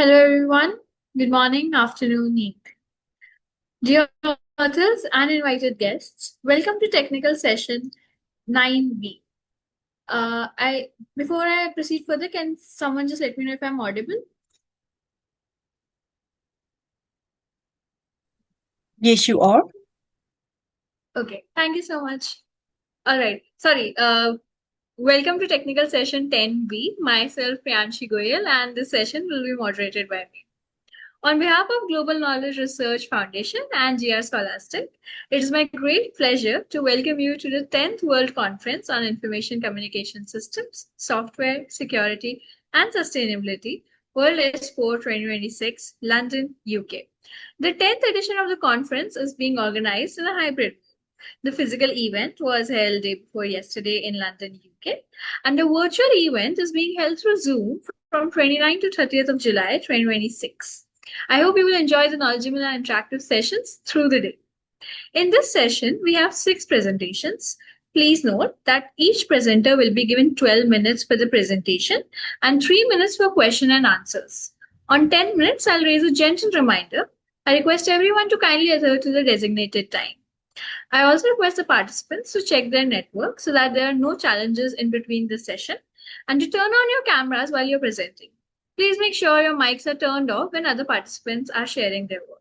Hello, everyone. Good morning, afternoon, evening. Dear authors and invited guests, welcome to technical session 9B. I Before I proceed further, can someone just let me know if I'm audible? Yes, you are. Okay, thank you so much. All right, sorry. Welcome to technical session 10B. Myself, Priyanshi Goyal, and this session will be moderated by me. On behalf of Global Knowledge Research Foundation and GR Scholastic, it is my great pleasure to welcome you to the 10th World Conference on Information Communication Systems, Software, Security, and Sustainability, WorldS4 2026, London, UK. The 10th edition of the conference is being organized in a hybrid. The physical event was held day before yesterday in London, UK, and the virtual event is being held through Zoom from 29th to 30th of July 2026. I hope you will enjoy the knowledgeable and interactive sessions through the day. In this session, we have 6 presentations. Please note that each presenter will be given 12 minutes for the presentation and 3 minutes for question and answers. On 10 minutes, I'll raise a gentle reminder. I request everyone to kindly adhere to the designated time. I also request the participants to check their network so that there are no challenges in between the session and to turn on your cameras while you're presenting. Please make sure your mics are turned off when other participants are sharing their work.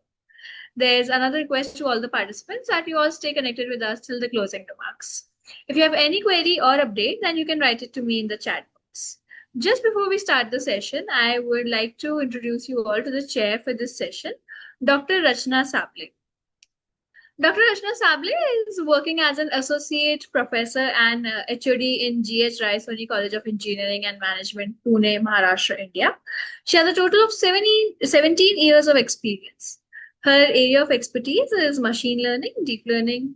There's another request to all the participants that you all stay connected with us till the closing remarks. If you have any query or update, then you can write it to me in the chat box. Just before we start the session, I would like to introduce you all to the chair for this session, Dr. Rachna Sable. Dr. Rachna Sable is working as an associate professor and HOD in GH Rai Soni College of Engineering and Management, Pune, Maharashtra, India. She has a total of 17 years of experience. Her area of expertise is machine learning, deep learning,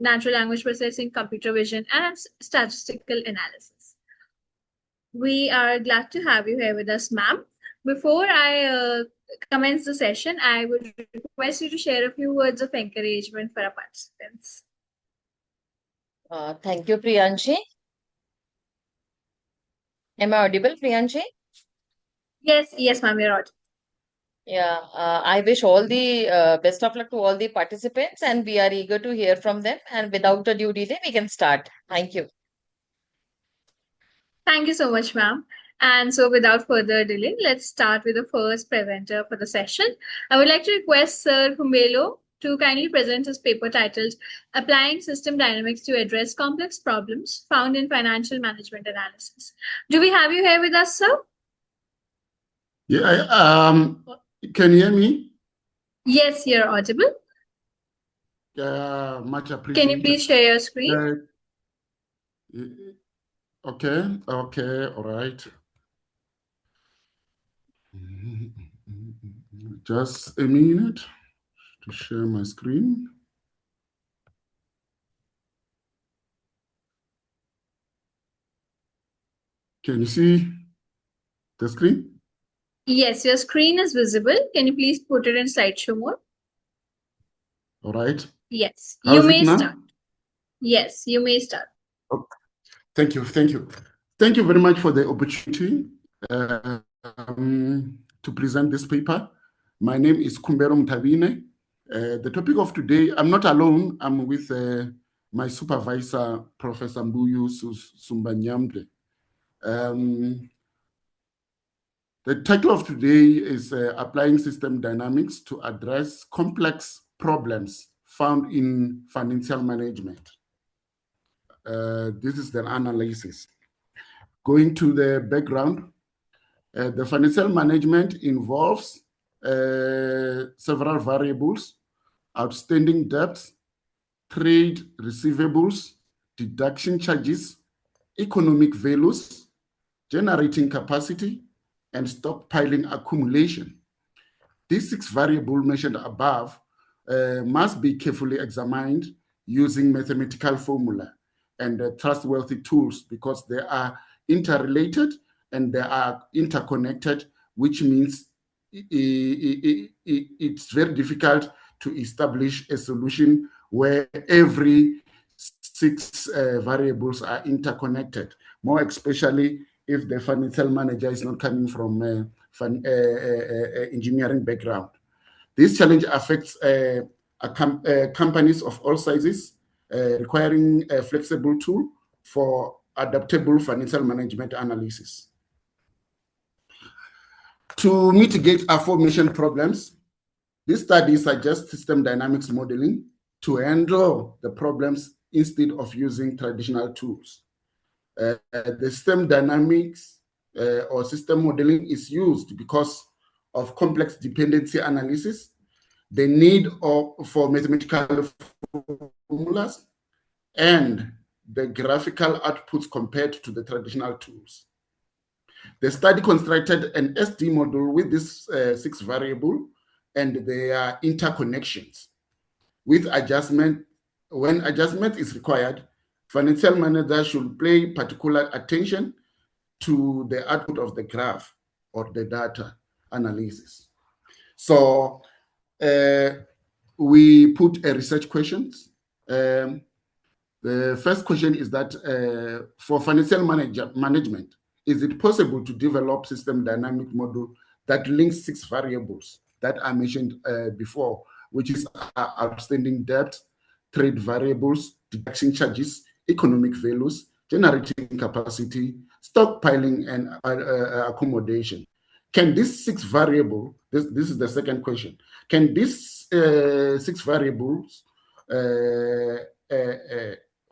natural language processing, computer vision, and statistical analysis. We are glad to have you here with us, ma'am. Before I commence the session, I would request you to share a few words of encouragement for our participants. Thank you, Priyanshi. Am I audible, Priyanshi? Yes, ma'am, you're audible. Yeah, I wish all the best of luck to all the participants, and we are eager to hear from them. And without a due delay, we can start. Thank you. Thank you so much, ma'am. And so, without further delay, let's start with the first presenter for the session. I would like to request Sir Humbelo to kindly present his paper titled Applying System Dynamics to Address Complex Problems Found in Financial Management Analysis. Do we have you here with us, sir? Yeah, can you hear me? Yes, you're audible. Much Can appreciated. you please share your screen? Okay, all right. Just a minute to share my screen. Can you see the screen? Yes, your screen is visible. Can you please put it in slideshow mode? All right. Yes, How you is it may now? start. Yes, you may start. Oh, thank you. Thank you very much for the opportunity to present this paper. My name is Kumbero Mtabine. The topic of today, I'm not alone. I'm with my supervisor, Professor Mbuyu Sumbanyamble. The title of today is Applying System Dynamics to Address Complex Problems Found in Financial Management. This is the analysis. Going to the background, the financial management involves several variables: outstanding debts, trade receivables, deduction charges, economic values, generating capacity, and stockpiling accumulation. These 6 variables mentioned above must be carefully examined using mathematical formula and trustworthy tools because they are interrelated and they are interconnected, which means it's very difficult to establish a solution where every 6 variables are interconnected, more especially if the financial manager is not coming from engineering background. This challenge affects companies of all sizes, requiring a flexible tool for adaptable financial management analysis. To mitigate aforementioned problems, this study suggests system dynamics modeling to handle the problems instead of using traditional tools. The system dynamics or system modeling is used because of complex dependency analysis, the need for mathematical formulas, and the graphical outputs compared to the traditional tools. The study constructed an SD model with these 6 variables and their interconnections. With adjustment, when adjustment is required, financial manager should pay particular attention to the output of the graph or the data analysis. So we put a research questions. The first question is that for financial management, is it possible to develop system dynamic model that links 6 variables that I mentioned before, which is outstanding debt, trade variables, deduction charges, economic values, generating capacity, stockpiling, and accommodation? Can these 6 variables, this is the second question, can these 6 variables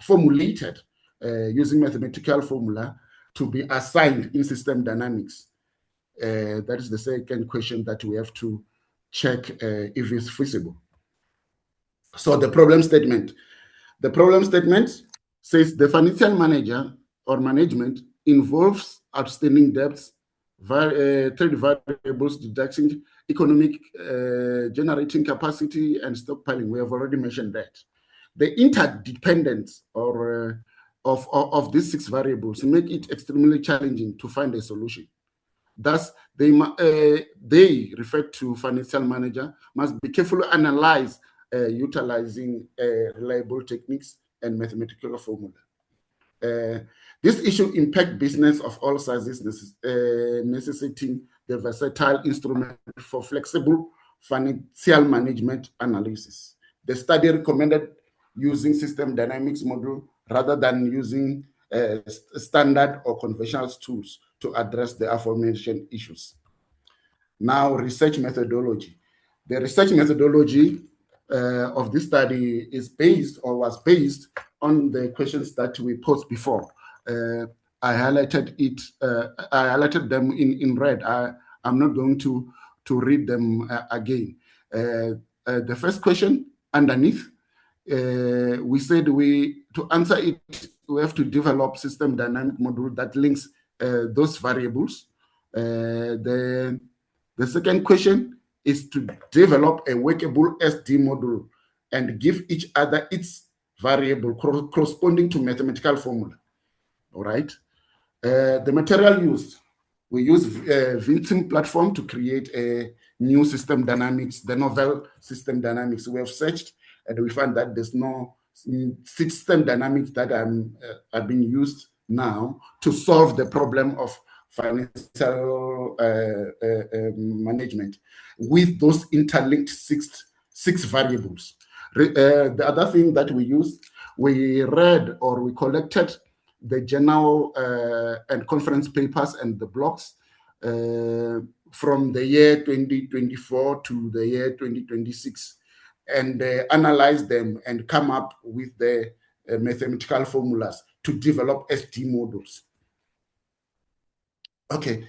formulated using mathematical formula to be assigned in system dynamics? That is the second question that we have to check if it's feasible. So the problem statement. The problem statement says the financial manager or management involves outstanding debts, trade variables, deducting economic generating capacity, and stockpiling. We have already mentioned that. The interdependence or of these 6 variables make it extremely challenging to find a solution. Thus, they refer to financial manager must be carefully analyzed utilizing reliable techniques and mathematical formula. This issue impact business of all sizes, necessitating the versatile instrument for flexible financial management analysis. The study recommended using system dynamics model rather than using standard or conventional tools to address the aforementioned issues. Now, research methodology. The research methodology of this study is based or was based on the questions that we posed before. I highlighted it. I highlighted them in red. I'm not going to read them again. The first question underneath, we said to answer it, we have to develop system dynamic model that links those variables. The second question is to develop a workable SD model and give each other its variable corresponding to mathematical formula. All right. The material used, we use Vintim platform to create a new system dynamics, the novel system dynamics. We have searched and we find that there's no system dynamics that are being used now to solve the problem of financial management with those interlinked six variables. The other thing that we used, we read or we collected the journal and conference papers and the blogs from the year 2024 to the year 2026 and analyze them and come up with the mathematical formulas to develop SD models. Okay,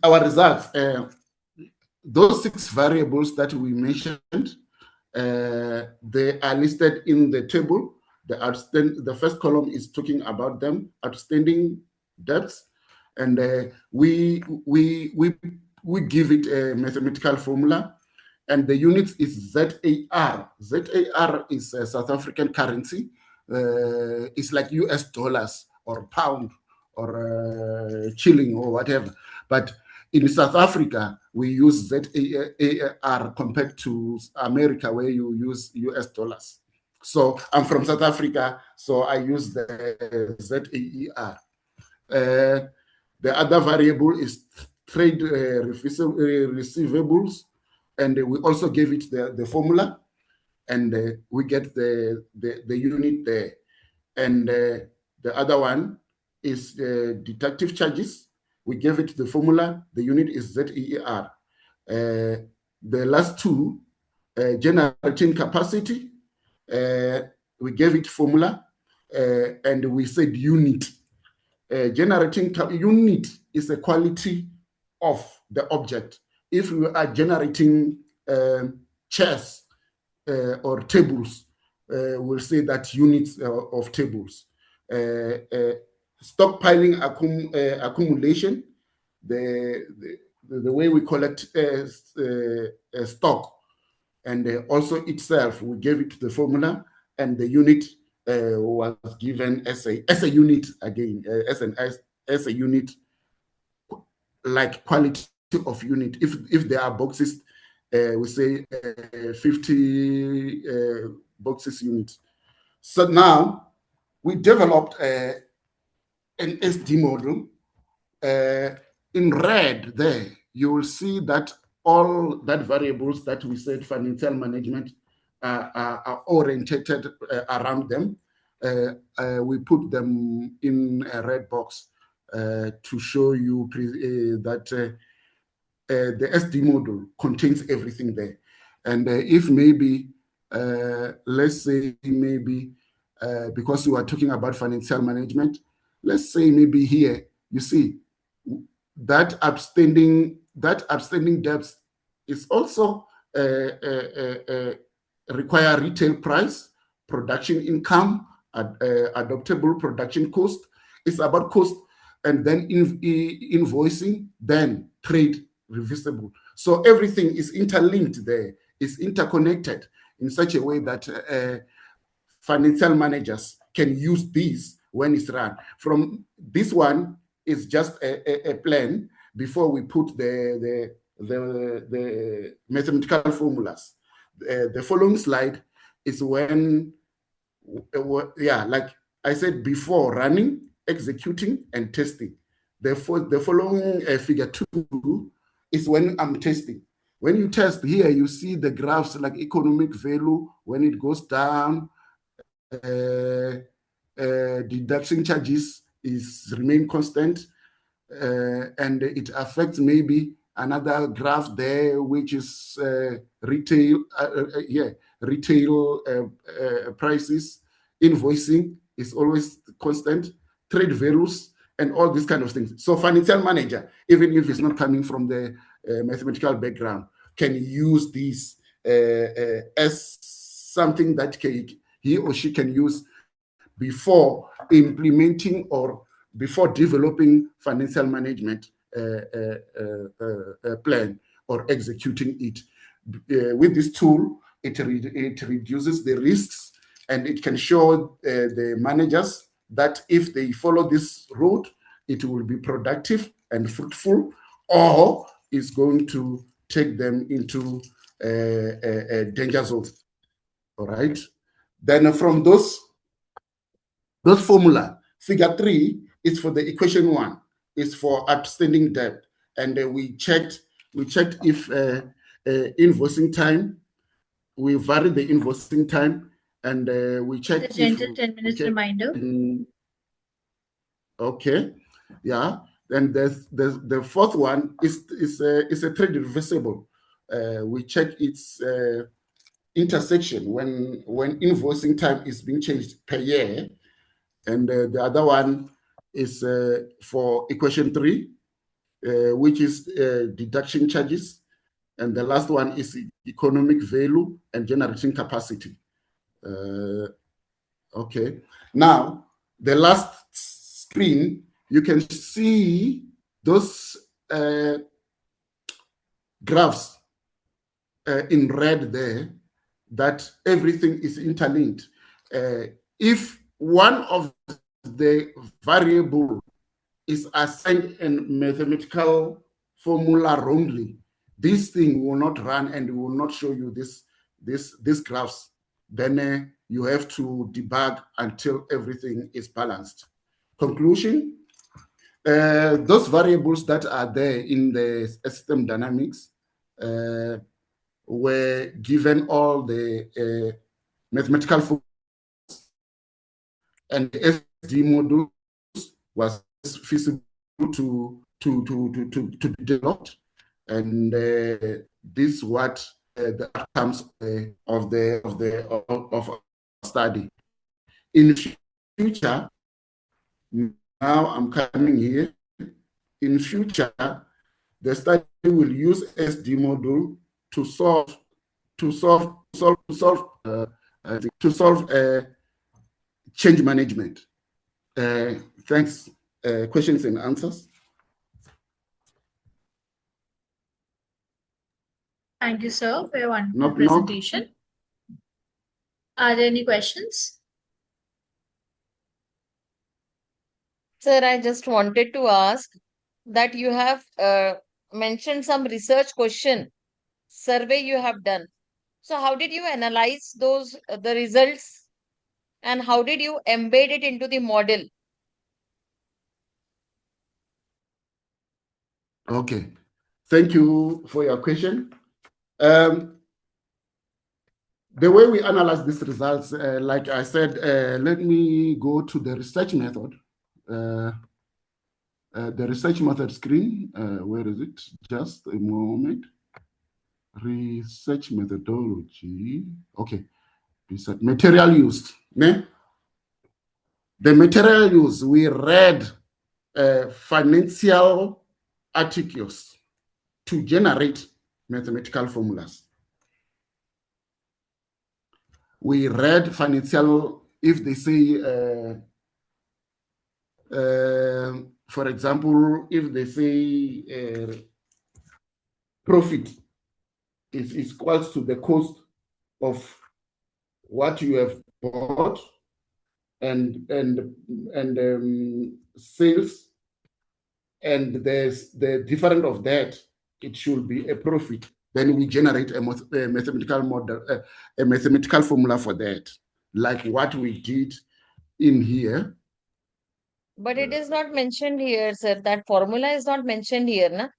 our results, those 6 variables that we mentioned, they are listed in the table. The first column is talking about them, outstanding debts, and we give it a mathematical formula, and the unit is ZAR. ZAR is a South African currency. It's like US dollars or pound or shilling or whatever. But in South Africa, we use ZAR compared to America, where you use US dollars. So I'm from South Africa, so I use the ZAR. The other variable is trade receivables, and we also gave it the formula, and we get the unit there. And the other one is deductive charges. We gave it the formula. The unit is ZEER. The last two, generating capacity, we gave it formula, and we said unit. Generating unit is a quality of the object. If we are generating chairs or tables, we'll say that units of tables. Stockpiling accumulation, the way we collect stock, and also itself, we gave it the formula, and the unit was given as a unit again, as a unit, like quality of unit. If there are boxes, we say 50 boxes unit. So now we developed an SD model. In red there, you will see that all that variables that we said financial management are orientated around them. We put them in a red box to show you that the SD model contains everything there. And if maybe, let's say maybe, because we are talking about financial management, let's say maybe here, you see, that outstanding debts is also require retail price, production income, adoptable production cost. It's about cost, and then invoicing, then trade reversible. So everything is interlinked there, is interconnected in such a way that financial managers can use these when it's run. From this one is just a plan before we put the mathematical formulas. The following slide is when, like I said before, running, executing, and testing. The following figure 2 is when I'm testing. When you test here, you see the graphs like economic value. When it goes down, deduction charges remain constant, and it affects maybe another graph there, which is retail prices. Invoicing is always constant, trade values, and all these kind of things. So financial manager, even if it's not coming from the mathematical background, can use these as something that he or she can use before implementing or before developing financial management plan or executing it. With this tool, it reduces the risks, and it can show the managers that if they follow this route, it will be productive and fruitful, or is going to take them into a danger zone. All right. Then from those formula, figure 3 is for the equation 1, is for outstanding debt, and we checked if invoicing time, we varied the invoicing time, and we checked The if gentle 10 minutes reminder. Okay, yeah. And the fourth one is a trade reversible. We check its intersection when invoicing time is being changed per year. And the other one is for equation 3, which is deduction charges. And the last one is economic value and generating capacity. Okay. Now, the last screen, you can see those graphs in red there, that everything is interlinked. If one of the variable is assigned a mathematical formula wrongly, this thing will not run and will not show you these graphs. Then you have to debug until everything is balanced. Conclusion, those variables that are there in the system dynamics were given all the mathematical formulas, and the SD module was feasible to be developed, and this is what the outcomes of study. In future, now I'm coming here. In future, the study will use SD module to solve change management. Thanks. Questions and answers. Thank you, sir, for your wonderful Knock, presentation. Are there any questions? Sir, I just wanted to ask that you have mentioned some research question survey you have done. So how did you analyze those the results, and how did you embed it into the model? Okay. Thank you for your question. The way we analyze these results, like I said, let me go to the research method. The research method screen, where is it? Just a moment. Research methodology. Okay. Research material used. Ne? The material used, we read financial articles to generate mathematical formulas. We read financial, if they say, for example, if they say profit is equals to the cost of what you have bought, and sales, and there's the difference of that, it should be a profit. Then we generate a mathematical model, a mathematical formula for that, like what we did in here. But it is not mentioned here, sir. That formula is not mentioned here, na?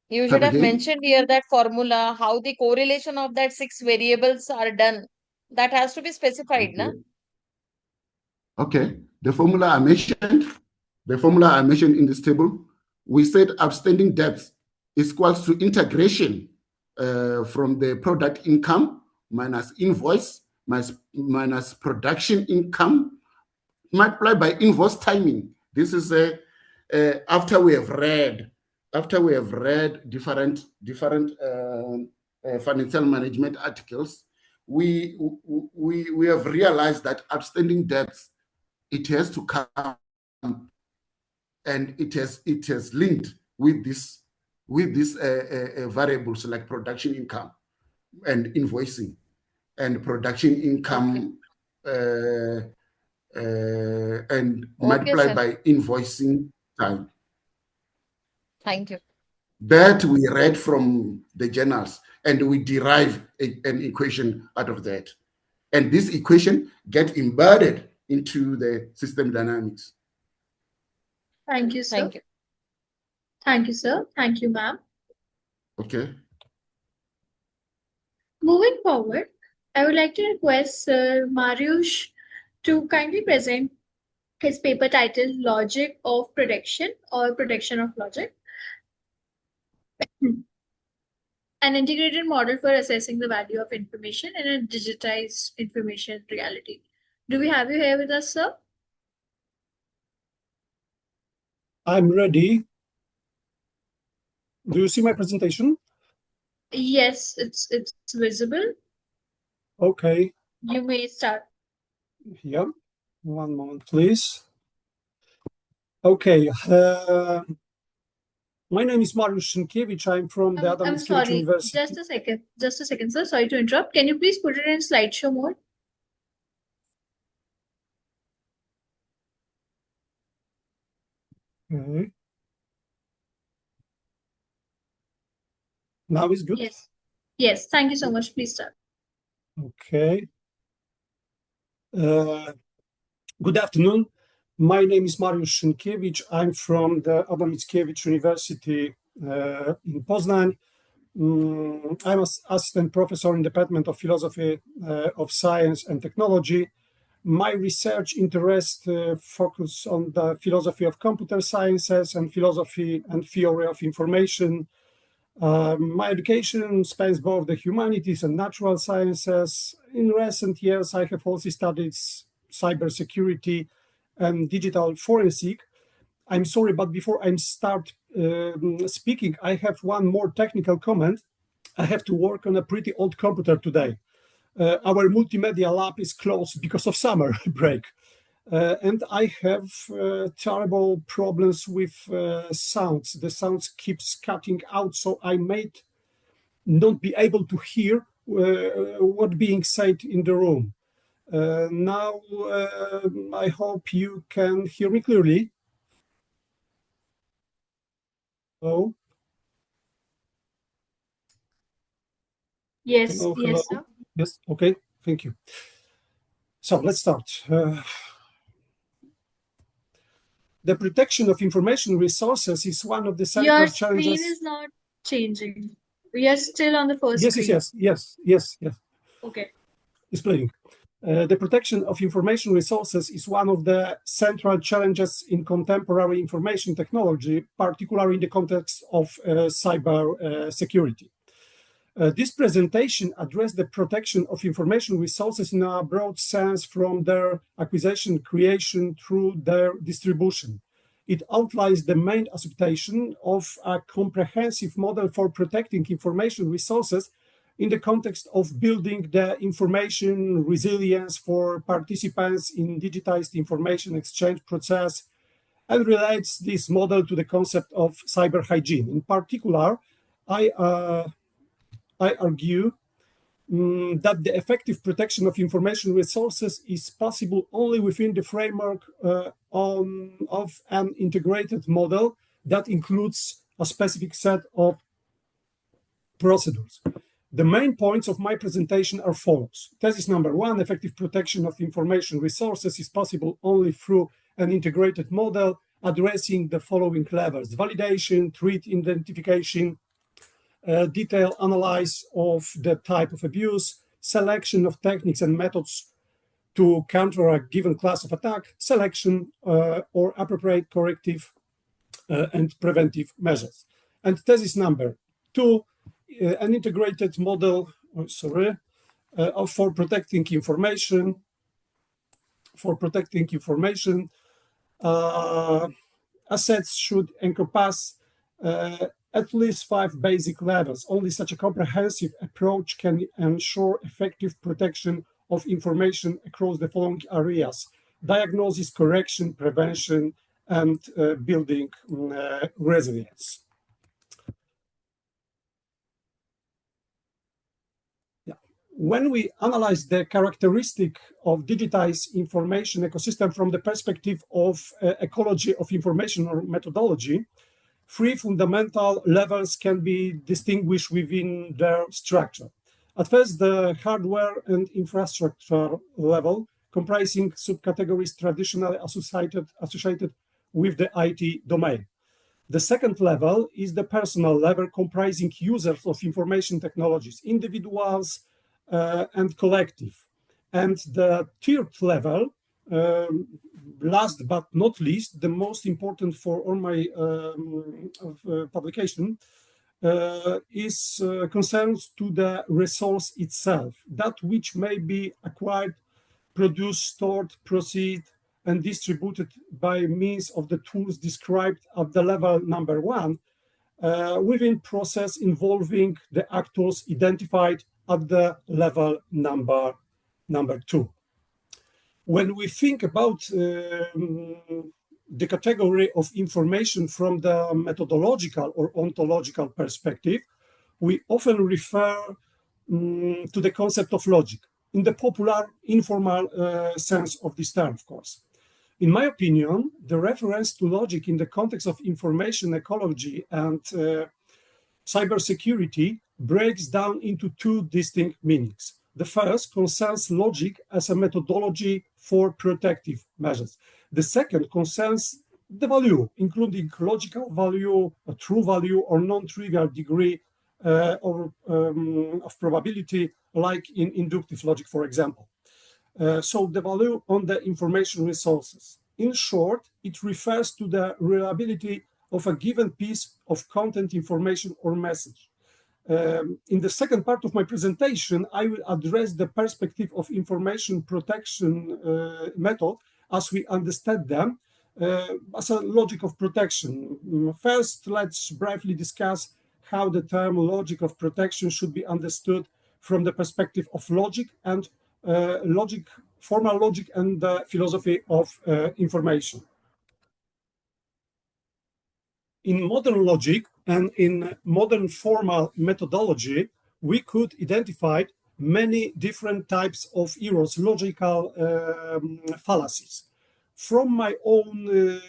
You should Come have again? mentioned here that formula, how the correlation of that 6 variables are done. That has to be specified, na? Okay. The formula I mentioned in this table, we said outstanding debts is equals to integration from the product income minus invoice minus production income multiplied by invoice timing. This is after we have read different financial management articles, we have realized that outstanding debts, it has to come, and it has linked with this variables like production income and invoicing, and production income and multiply by invoicing time. Thank you. That we read from the journals, and we derive an equation out of that. And this equation get embedded into the system dynamics. Thank you, sir. Thank you. Thank you, sir. Thank you, ma'am. Okay. Moving forward, I would like to request Sir Mariusz to kindly present his paper titled Logic of Prediction or Prediction of Logic, an integrated model for assessing the value of information in a digitized information reality. Do we have you here with us, sir? I'm ready. Do you see my presentation? Yes, it's visible. Okay. You may start. Yeah. One moment, please. Okay. My name is Mariusz Sienkiewicz. I'm from the Adam I'm Mickiewicz sorry, University. just a second, sir. Sorry to interrupt. Can you please put it in slideshow mode? Okay. Now is good? Yes. Yes, thank you so much. Please start. Okay. Good afternoon. My name is Mariusz Szynkiewicz. I'm from the Adam Mickiewicz University in Poznań. I'm an assistant professor in the Department of Philosophy of Science and Technology. My research interests focus on the philosophy of computer sciences and philosophy and theory of information. My education spans both the humanities and natural sciences. In recent years, I have also studied cybersecurity and digital forensic. I'm sorry, but before I start speaking, I have one more technical comment. I have to work on a pretty old computer today. Our multimedia lab is closed because of summer break. And I have terrible problems with sounds. The sounds keeps cutting out, so I might not be able to hear what being said in the room. Now, I hope you can hear me clearly. Hello? Yes, Hello, yes, hello. sir. Yes, okay, thank you. So let's start. The protection of information resources is one of the Your central screen challenges. is not changing. We are still on the first Yes, screen. yes. Okay. It's playing. The protection of information resources is one of the central challenges in contemporary information technology, particularly in the context of cyber security. This presentation addressed the protection of information resources in a broad sense from their acquisition, creation through their distribution. It outlines the main expectation of a comprehensive model for protecting information resources in the context of building the information resilience for participants in digitized information exchange process, and relates this model to the concept of cyber hygiene. In particular, I argue that the effective protection of information resources is possible only within the framework of an integrated model that includes a specific set of procedures. The main points of my presentation are follows. Thesis number one, effective protection of information resources is possible only through an integrated model addressing the following levels: validation, threat identification, detailed analysis of the type of abuse, selection of techniques and methods to counter a given class of attack, selection or appropriate corrective and preventive measures. And thesis number two, an integrated model, for protecting information. Assets should encompass at least 5 basic levels. Only such a comprehensive approach can ensure effective protection of information across the following areas: diagnosis, correction, prevention, and building resilience. When we analyze the characteristic of digitized information ecosystem from the perspective of ecology of information or methodology, 3 fundamental levels can be distinguished within their structure. At first, the hardware and infrastructure level, comprising subcategories traditionally associated with the IT domain. The second level is the personal level, comprising users of information technologies, individuals and collective. And the third level, last but not least, the most important for all my publication, is concerned to the resource itself, that which may be acquired, produced, stored, proceed, and distributed by means of the tools described at the level number 1, within process involving the actors identified at the level number 2. When we think about the category of information from the methodological or ontological perspective, we often refer to the concept of logic in the popular, informal sense of this term, of course. In my opinion, the reference to logic in the context of information ecology and cybersecurity breaks down into 2 distinct meanings. The first concerns logic as a methodology for protective measures. The second concerns the value, including logical value, a true value, or non-trivial degree of probability, like in inductive logic, for example. So the value on the information resources. In short, it refers to the reliability of a given piece of content, information, or message. In the second part of my presentation, I will address the perspective of information protection method as we understand them as a logic of protection. First, let's briefly discuss how the term logic of protection should be understood from the perspective of logic and formal logic and the philosophy of information. In modern logic and in modern formal methodology, we could identify many different types of errors, logical fallacies. From my own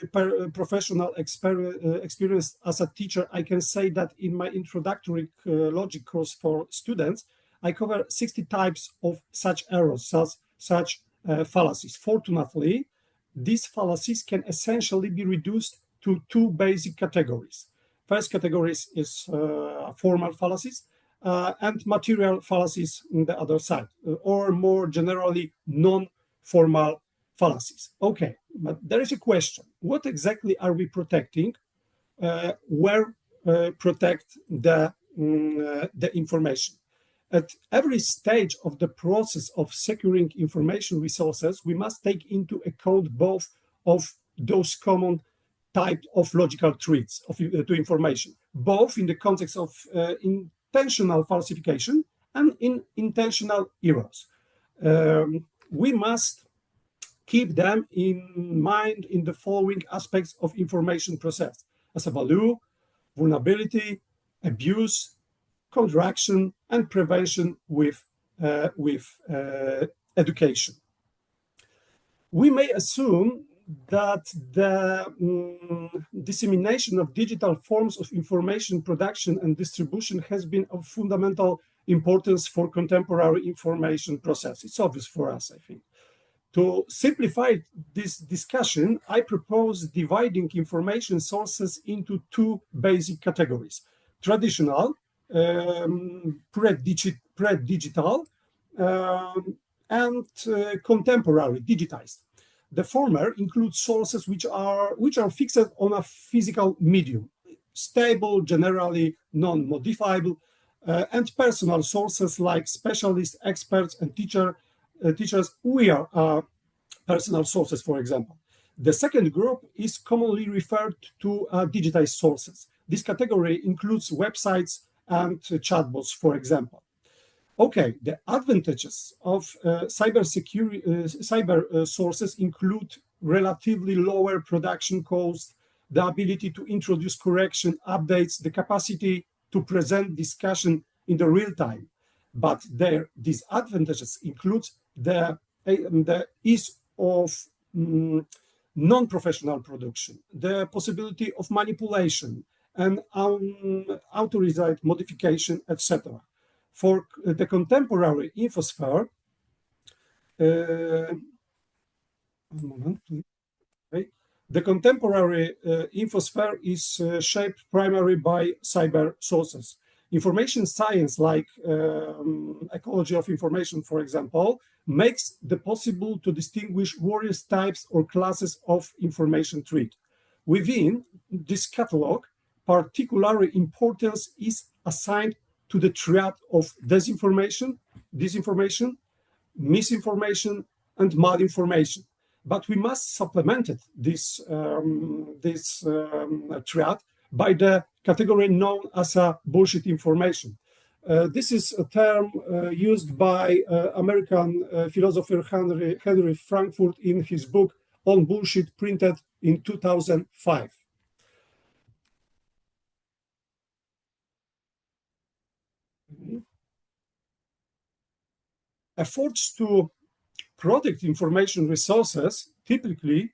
professional experience as a teacher, I can say that in my introductory logic course for students, I cover 60 types of such errors, such fallacies. Fortunately, these fallacies can essentially be reduced to two basic categories. First category is formal fallacies and material fallacies on the other side, or more generally, non-formal fallacies. Okay, but there is a question. What exactly are we protecting? Where protect the information? At every stage of the process of securing information resources, we must take into account both of those common type of logical threats to information, both in the context of intentional falsification and in intentional errors. We must keep them in mind in the following aspects of information process: as a value, vulnerability, abuse, contraction, and prevention with education. We may assume that the dissemination of digital forms of information production and distribution has been of fundamental importance for contemporary information process. It's obvious for us, I think. To simplify this discussion, I propose dividing information sources into two basic categories: traditional, pre-digital, and contemporary, digitized. The former includes sources which are fixed on a physical medium, stable, generally non-modifiable, and personal sources like specialists, experts, and teachers. We are personal sources, for example. The second group is commonly referred to digitized sources. This category includes websites and chatbots, for example. Okay, the advantages of cyber sources include relatively lower production costs, the ability to introduce correction, updates, the capacity to present discussion in the real time. But their disadvantages include the ease of non-professional production, the possibility of manipulation and unauthorized modification, etc. For the contemporary infosphere, the contemporary infosphere is shaped primarily by cyber sources. Information science, like ecology of information, for example, makes it possible to distinguish various types or classes of information threat. Within this catalog, particular importance is assigned to the triad of disinformation, misinformation, and malinformation. But we must supplement this triad by the category known as bullshit information. This is a term used by American philosopher Henry Frankfurt in his book On Bullshit, printed in 2005. Efforts to protect information resources typically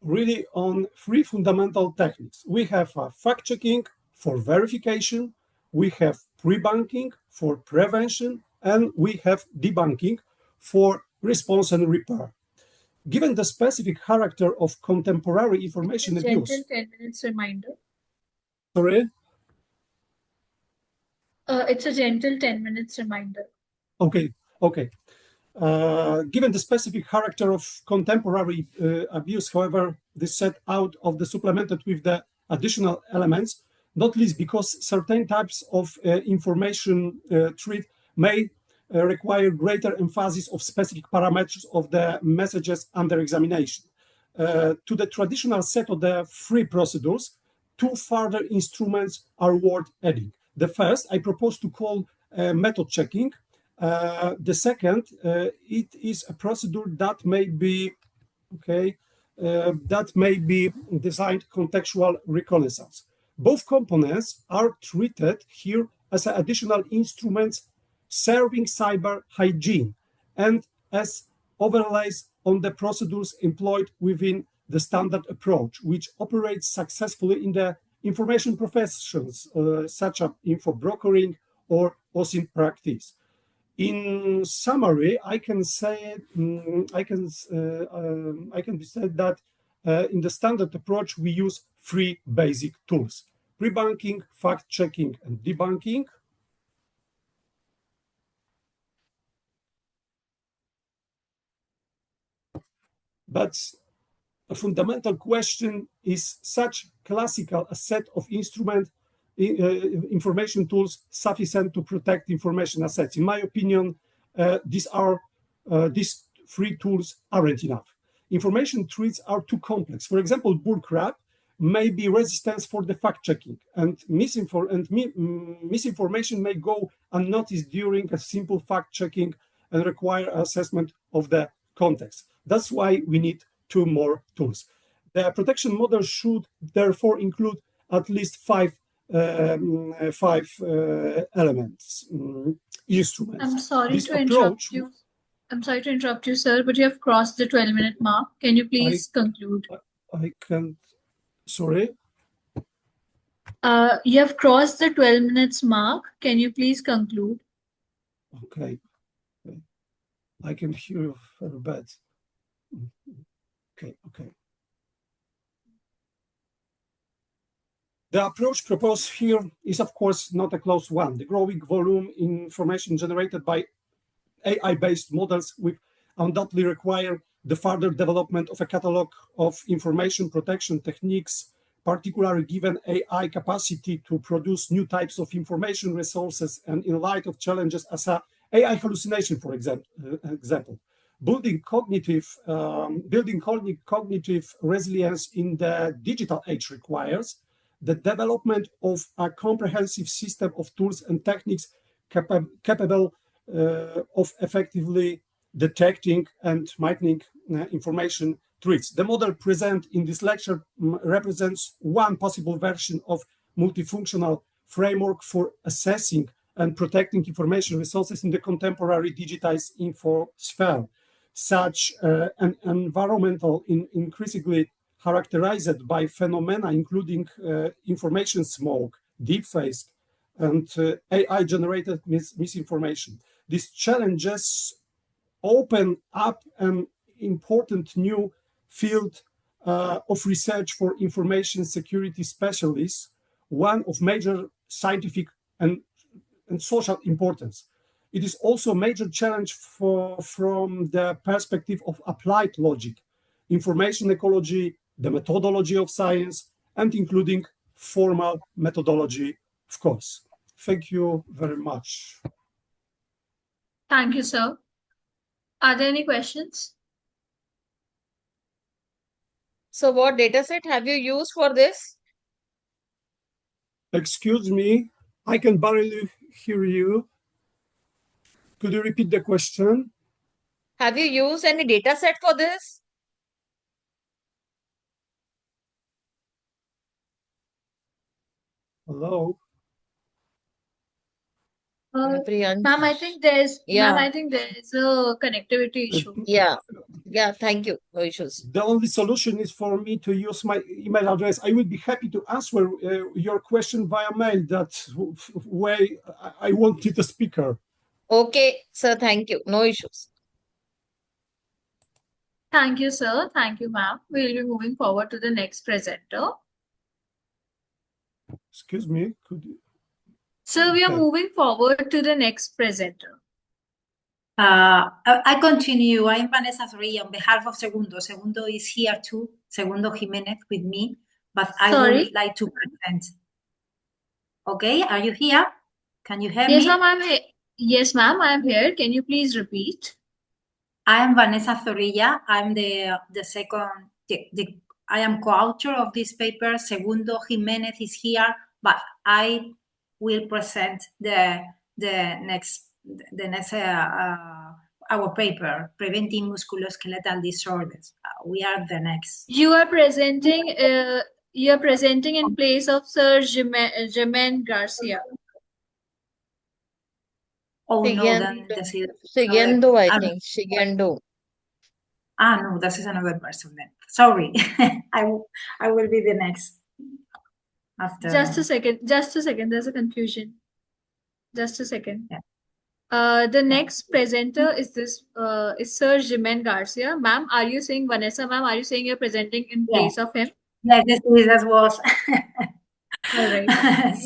really on three fundamental techniques. We have fact-checking for verification, we have pre-banking for prevention, and we have debunking for response and repair. Given the specific character of contemporary information abuse. Gentle 10 minutes reminder. Sorry? It's a gentle 10 minutes reminder. Okay. Given the specific character of contemporary abuse, however, this set out of the supplemented with the additional elements, not least because certain types of information treat may require greater emphasis of specific parameters of the messages under examination. To the traditional set of the three procedures, two further instruments are worth adding. The first I propose to call method checking. The second, it is a procedure that may be designed contextual reconnaissance. Both components are treated here as additional instruments serving cyber hygiene and as overlays on the procedures employed within the standard approach, which operates successfully in the information professions, such as info brokering or OSINT practice. In summary, I can say I can be said that in the standard approach we use three basic tools: pre-banking, fact-checking, and debunking. But a fundamental question is such classical a set of information tools sufficient to protect information assets? In my opinion, these three tools aren't enough. Information threats are too complex. For example, bullcrap may be resistance for the fact-checking, and misinformation may go unnoticed during a simple fact-checking and require assessment of the context. That's why we need two more tools. The protection model should therefore include at least five elements, instruments. I'm sorry to interrupt you, sir, but you have crossed the 12-minute mark. Can you please conclude? I can't. Sorry? You have crossed the 12 minutes mark. Can you please conclude? Okay. I can hear you very bad. Okay. The approach proposed here is, of course, not a closed one. The growing volume information generated by AI-based models will undoubtedly require the further development of a catalog of information protection techniques, particularly given AI capacity to produce new types of information resources, and in light of challenges as AI hallucination, for example. Building cognitive resilience in the digital age requires the development of a comprehensive system of tools and techniques capable of effectively detecting and mitigating information threats. The model present in this lecture represents one possible version of multifunctional framework for assessing and protecting information resources in the contemporary digitized info sphere. Such an environmental increasingly characterized by phenomena including information smoke, deepfakes, and AI-generated misinformation. These challenges open up an important new field of research for information security specialists, one of major scientific and social importance. It is also a major challenge from the perspective of applied logic, information ecology, the methodology of science, and including formal methodology, of course. Thank you very much. Thank you, sir. Are there any questions? So what data set have you used for this? Excuse me, I can barely hear you. Could you repeat the question? Have you used any data set for this? Hello? Ma'am, I think there's a connectivity issue. Yeah, thank you. No issues. The only solution is for me to use my email address. I will be happy to answer your question via mail. That's way I wanted a speaker. Okay, sir, thank you. No issues. Thank you, sir. Thank you, ma'am. We'll be moving forward to the next presenter. Excuse me, could you? So we are Okay. moving forward to the next presenter. I continue. I'm Vanessa Zorrilla on behalf of Segundo. Segundo is here too, Segundo Jimenez with me, but I Sorry? would like to present. Okay, are you here? Can you hear Yes, me? ma'am, I'm here. Yes, ma'am, I'm here. Can you please repeat? I am Vanessa Zorrilla. I'm I am co-author of this paper. Segundo Jimenez is here, but I will present the next our paper, Preventing Musculoskeletal Disorders. We are the next. You are presenting in place of Sir Germain Garcia. Oh no, then this is another. Siguiendo, I think. Siguiendo. No, this is another person then. Sorry, I will be the next after. Just a second. There's a confusion. Just a second. Yeah. The next presenter is Sir Germain Garcia. Ma'am, are you saying Vanessa, ma'am? Are you saying you're presenting in place of him? Yes, that was. All right.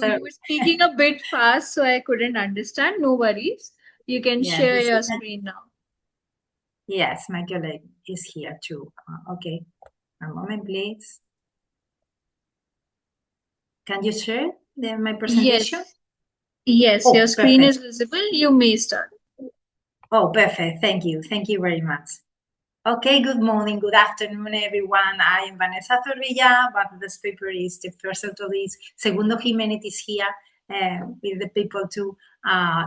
You were speaking a bit fast, so I couldn't understand. No worries. You can share your screen now. Yes, my colleague is here too. Okay, a moment, please. Can you share my presentation? Yes, Oh, your screen perfect. is visible. You may start. Oh, perfect. Thank you. Thank you very much. Okay, good morning, good afternoon, everyone. I am Vanessa Zorrilla, but this paper is the first of this. Segundo Jimenez is here with the people to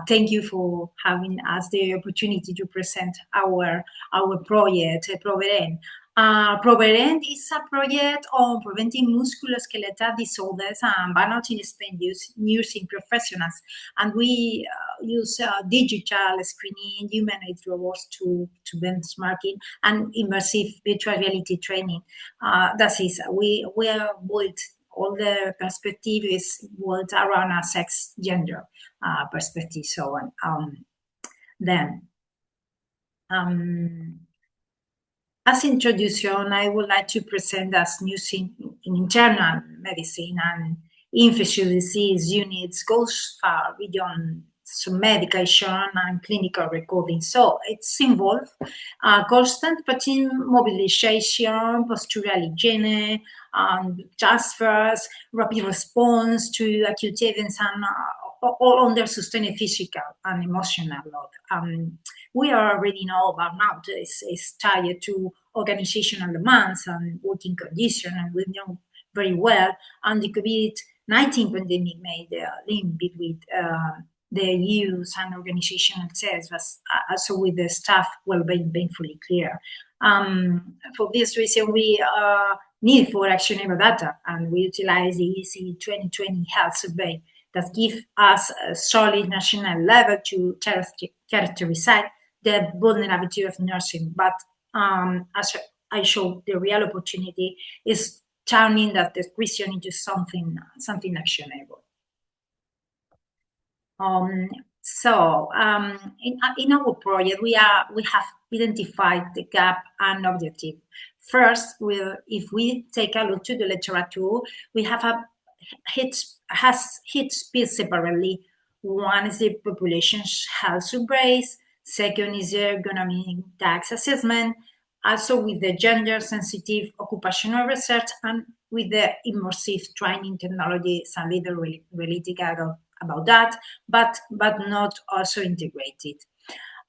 thank you for having us the opportunity to present our project, Proveren. Proveren is a project on preventing musculoskeletal disorders and burnout in Spain using professionals. And we use digital screening, humanoid robots to benchmarking and immersive virtual reality training. That is, we are built, all the perspective is built around a sex gender perspective. So as introduction, I would like to present as news in internal medicine and infectious disease units goes far beyond some medication and clinical recording. So it's involved constant patient mobilization, postural hygiene, transfers, rapid response to acute events, and all under sustained physical and emotional load. We already know burnout is tied to organizational demands and working conditions, and we know very well. And the COVID-19 pandemic made a link between the use and organizational sales, but also with the staff well-being painfully clear. For this reason, we need for actionable data, and we utilize the EC 2020 Health Survey that give us a solid national level to characterize the vulnerability of nursing. But as I showed, the real opportunity is turning that description into something actionable. In our project, we have identified the gap and objective. First, if we take a look to the literature, we have hit speed separately. One is the population's health surveys. Second is the ergonomic tax assessment. Also with the gender-sensitive occupational research and with the immersive training technology. Some little related about that, but not also integrated.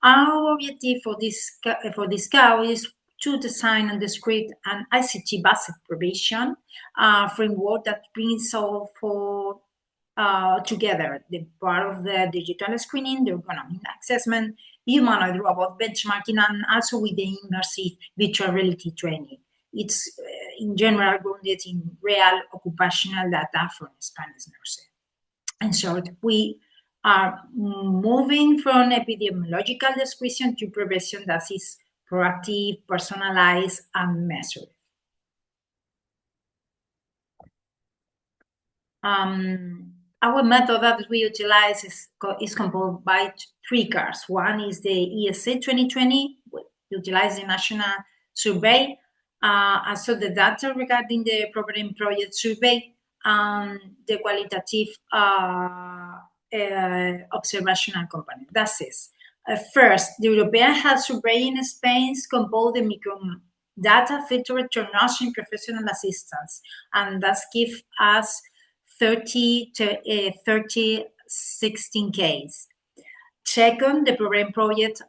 Our objective for this cow is to design and describe an ICT-based probation framework that brings all for together the part of the digital screening, the ergonomic assessment, humanoid robot benchmarking, and also with the immersive virtual reality training. It's in general grounded in real occupational data from Spanish nurses. In short, we are moving from epidemiological description to prevention that is proactive, personalized, and measured. Our method that we utilize is composed by three cards. One is the ESC 2020, utilizing National survey. Also the data regarding the program project survey, the qualitative observational component. That's it. First, the European Health Survey in Spain composed the micro data filtered to nursing professional assistants, and that gives us 16 cases. Second, the program project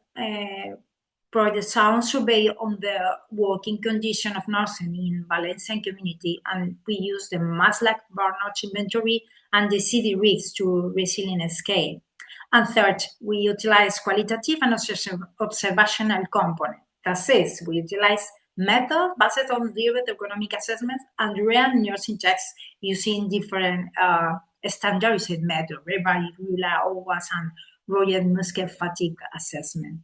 sound survey on the working condition of nursing in Valencian community, and we use the Maslach burnout inventory and the CD rigs to resilient scale. And third, we utilize qualitative and observational component. That is, we utilize method based on direct economic assessments and real nursing checks using different standardized methods, Rebar, Rula, OWASP, and Royal Musket fatigue assessment.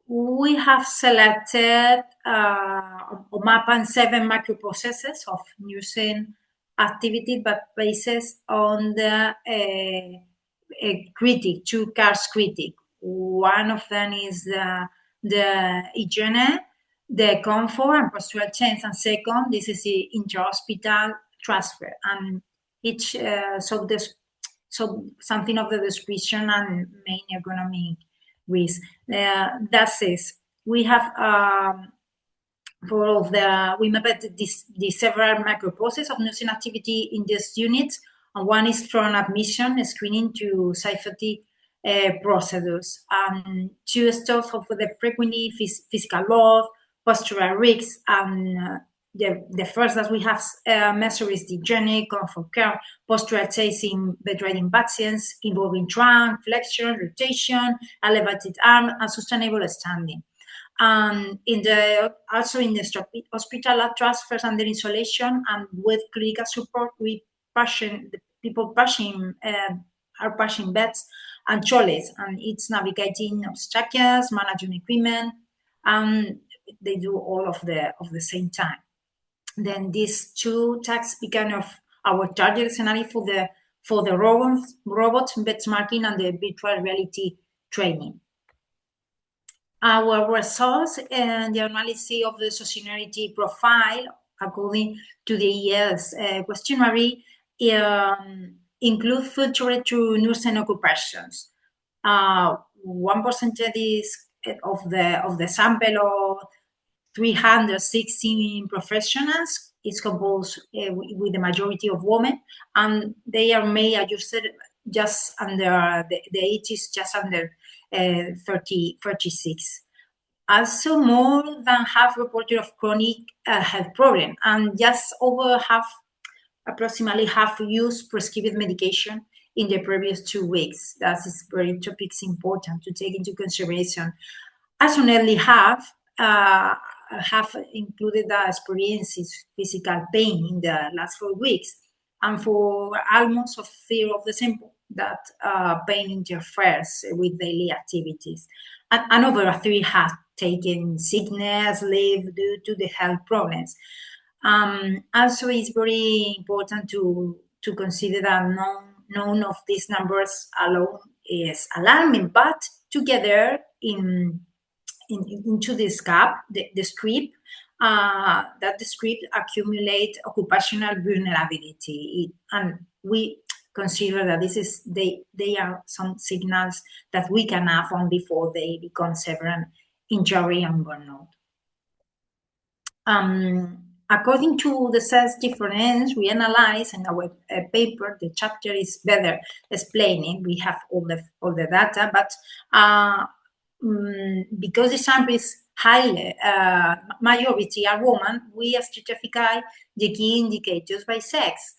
We have selected or mapped 7 microprocesses of nursing activity, but based on the critic, 2 cars critic. One of them is the hygiene, the comfort and postural change, and second, this is the inter-hospital transfer. And each so something of the description and main economic risk. That says we have we mapped the several microprocesses of nursing activity in this unit. And one is from admission, screening to safety procedures. 2 steps of the frequently physical load, postural risks, and the first that we have measured is the journey, comfort care, postural chasing bedridden patients involving trunk, flexion, rotation, elevated arm, and sustainable standing. Also in the hospital transfers under insulation and with clinical support, the people are pushing beds and trolleys, and it's navigating obstacles, managing equipment, and they do all of the same time. Then these 2 tasks become of our target scenario for the robots benchmarking and the virtual reality training. Our results and the analysis of the sociality profile according to the ES questionnaire include filtered to nursing occupations. 1% of the sample of 316 professionals is composed with the majority of women, and they are made adjusted just under the age is just under 36. Also, more than half reported of chronic health problem, and just over half, approximately half, used prescribed medication in the previous 2 weeks. That is very topics important to take into consideration. As only half have included the experiences physical pain in the last 4 weeks, and for almost a third of the sample, that pain interferes with daily activities. And over a third have taken sickness leave due to the health problems. Also, it's very important to consider that none of these numbers alone is alarming, but together into this gap, the script, that the script accumulate occupational vulnerability, and we consider that they are some signals that we can have on before they become severe injury and burnout. According to the size difference, we analyze in our paper. The chapter is better explaining. We have all the data, but because the sample is highly majority are women, we stratify the key indicators by sex.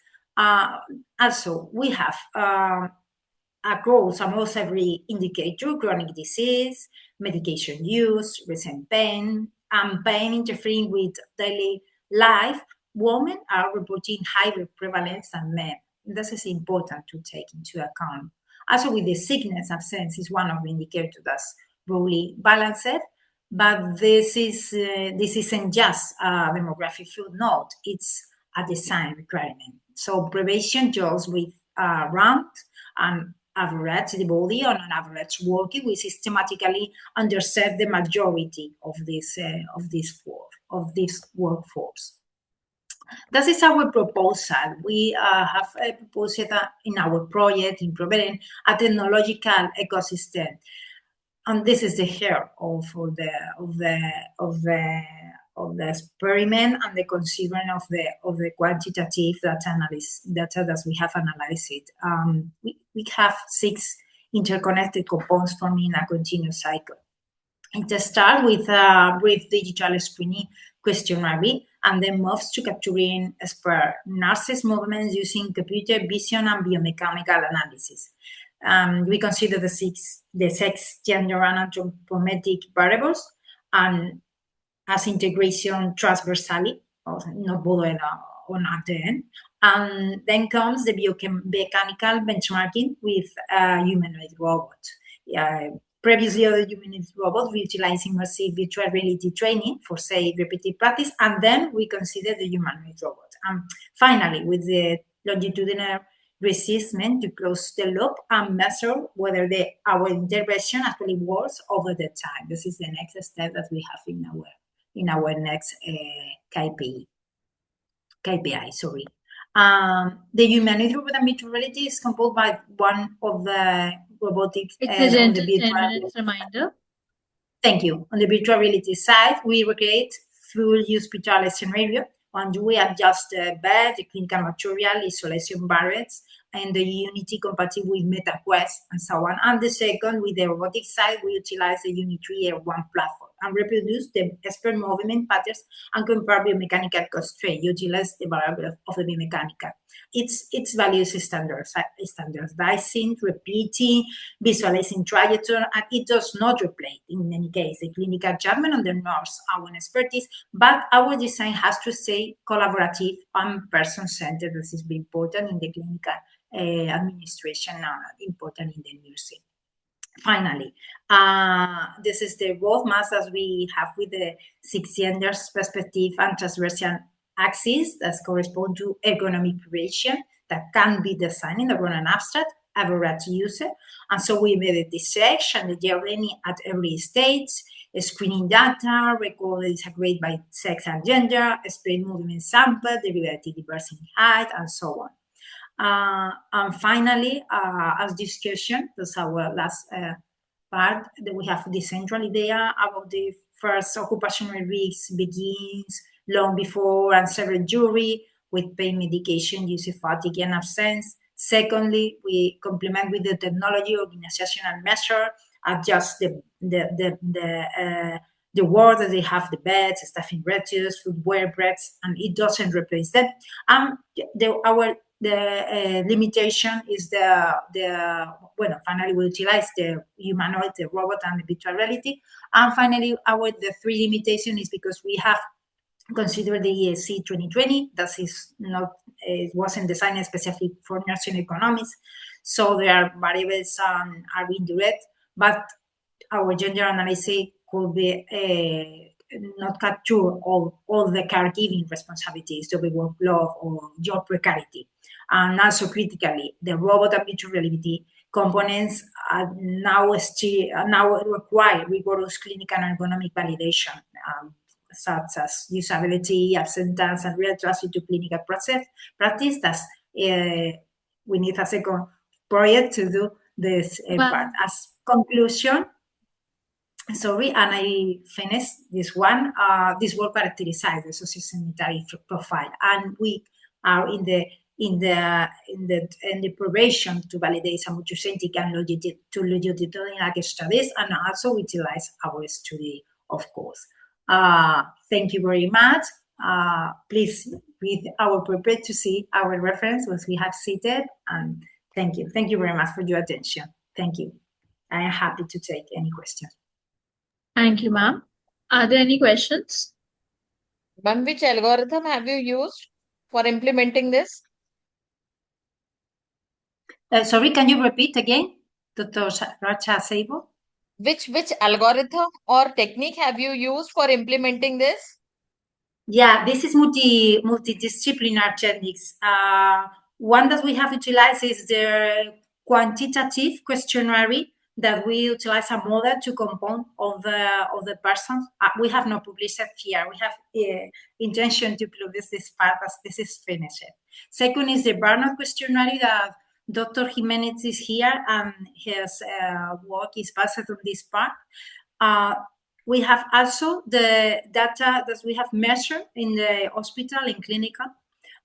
Also, we have across almost every indicator: chronic disease, medication use, recent pain, and pain interfering with daily life. Women are reporting higher prevalence than men. This is important to take into account. Also, with the sickness absence is one of the indicators that's really balanced, but this isn't just a demographic footnote, it's a design requirement. So prevention deals with ramp and average the body on an average working, we systematically underserve the majority of this workforce. That is our proposal. We have proposed in our project in Proveren a technological ecosystem, and this is the heart of the experiment and the considering of the quantitative data that we have analyzed. We have 6 interconnected components forming a continuous cycle. It starts with a brief digital screening questionnaire and then moves to capturing expert nurses' movements using computer vision and biomechanical analysis. We consider the sex, gender, and anthropometric variables and as integration transversally, not bothered on at the end. And then comes the biomechanical benchmarking with humanoid robots. Previously, other humanoid robots we utilize immersive virtual reality training for, say, repetitive practice, and then we consider the humanoid robot. And finally, with the longitudinal resistment to close the loop and measure whether our intervention actually works over the time. This is the next step that we have in our next KPI. Sorry. The humanoid robot and virtual reality is composed by one of the robotics. It's a gentle 10-minute reminder. Thank you. On the virtual reality side, we recreate full use virtual scenario, and we adjust the bed, the clinical material, isolation barriers, and the Unity compatible with MetaQuest and so on. And the second, with the robotic side, we utilize the Unity Air 1 platform and reproduce the expert movement patterns and compare biomechanical constraints, utilize the variable of the biomechanical. It's values standardizing, repeating, visualizing trajectory, and it does not replace, in any case, the clinical judgment on the nurse, our expertise, but our design has to stay collaborative and person-centered. This is very important in the clinical administration, important in the nursing. Finally, this is the roadmap that we have with the 6 genders perspective and transversal axis that correspond to ergonomic preparation that can be designed in the run and abstract average user. And so we made the section, the journey at every stage, screening data, recorded is agreed by sex and gender, spread movement sample, derivative diversity height, and so on. And finally, as discussion, that's our last part, that we have the central idea about the first occupational risks begins long before and surgery with pain medication, use of fatigue and absence. Secondly, we complement with the technology organizational measure, adjust the word that they have, the beds, staffing ratios, footwear breaks, and it doesn't replace them. The limitation is finally we utilize the humanoid, the robot, and the virtual reality. And finally, the 3 limitation is because we have considered the ESC 2020. That is not, it wasn't designed specifically for nursing economics. So there are variables are indirect, but our gender analysis could be not capture all the caregiving responsibilities, the workload or job precarity. And also critically, the robot and virtual reality components now require rigorous clinical and ergonomic validation, such as usability, acceptance, and real trust into clinical practice. That's we need a second project to do this part. As conclusion, sorry, and I finished this one. This work characterizes the sociosanitary profile, and we are in the probation to validate some multicentric and longitudinal studies, and also utilize our study, of course. Thank you very much. Please read our prepared to see our reference once we have seated, and thank you. Thank you very much for your attention. Thank you. I am happy to take any questions. Thank you, ma'am. Are there any questions? Ma'am, which algorithm have you used for implementing this? Sorry, can you repeat again, Dr. Racha Seibo? Which algorithm or technique have you used for implementing this? Yeah, this is multidisciplinary techniques. One that we have utilized is the quantitative questionnaire that we utilize a model to compose of the persons. We have not published it here. We have intention to publish this part as this is finished. Second is the burnout questionnaire that Dr. Jimenez is here and his work is based on this part. We have also the data that we have measured in the hospital, in clinical,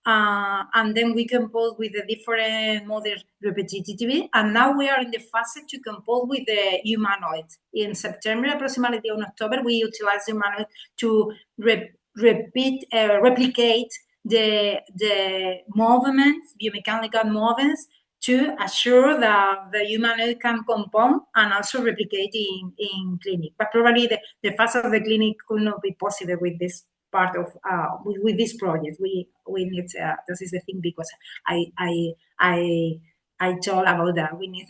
and then we compose with the different model repetitively. And now we are in the phase to compose with the humanoid. In September, approximately in October, we utilize the humanoid to replicate the movements, biomechanical movements, to assure that the humanoid can compound and also replicate in clinic. But probably the phase of the clinic could not be possible with this part of with this project. We need this is the thing, because I told about that we need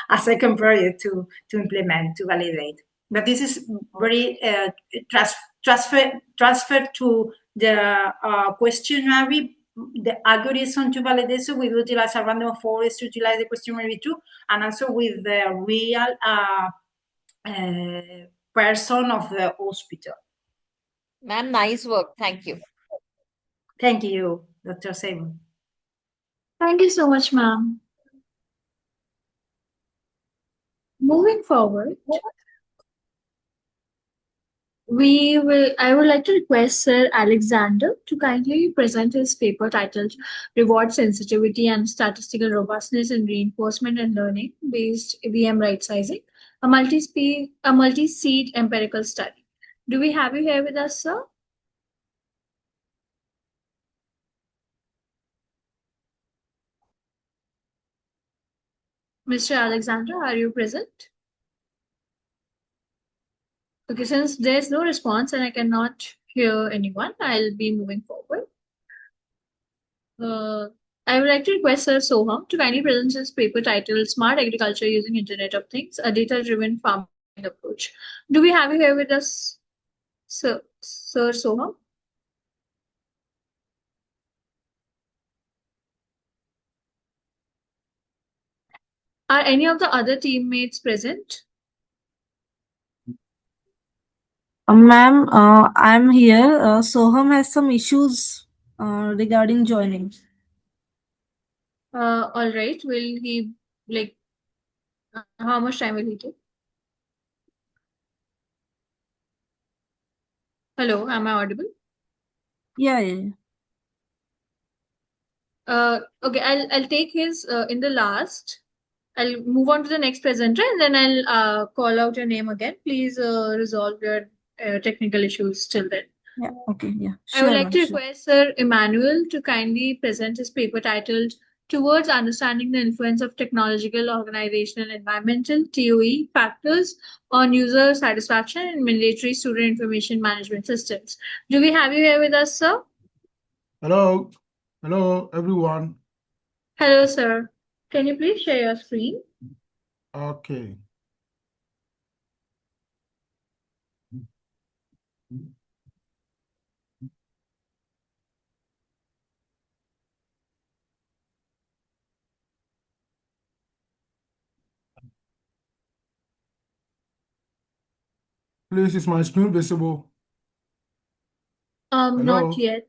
a second project to implement, to validate. But this is very transfer to the questionnaire. The algorithm to validate, so we utilize a random forest to utilize the questionnaire too, and also with the real person of the hospital. Ma'am, nice work. Thank you. Thank you, Dr. Simon. Thank you so much, ma'am. Moving forward, I would like to request Sir Alexander to kindly present his paper titled Reward Sensitivity and Statistical Robustness in Reinforcement and Learning Based VM Right Sizing, a multi-seed empirical study. Do we have you here with us, sir? Mr. Alexander, are you present? Okay, since there's no response and I cannot hear anyone, I'll be moving forward. I would like to request Sir Soham to kindly present his paper titled Smart Agriculture Using Internet of Things, a Data-Driven Farming Approach. Do we have you here with us, Sir Soham? Are any of the other teammates present? Ma'am, I'm here. Soham has some issues regarding joining. All right. Will he, like, how much time will he take? Hello, am I audible? Yeah. Okay, I'll take his in the last. I'll move on to the next presenter and then I'll call out your name again. Please resolve your technical issues till then. Yeah, okay, yeah. I would Sure, like to sure. request Sir Emmanuel to kindly present his paper titled Towards Understanding the Influence of Technological, Organizational, and Environmental TOE Factors on User Satisfaction in Mandatory Student Information Management Systems. Do we have you here with us, sir? Hello. Hello, everyone. Hello, sir. Can you please share your screen? Okay. Please, is my screen visible? Hello? Not yet.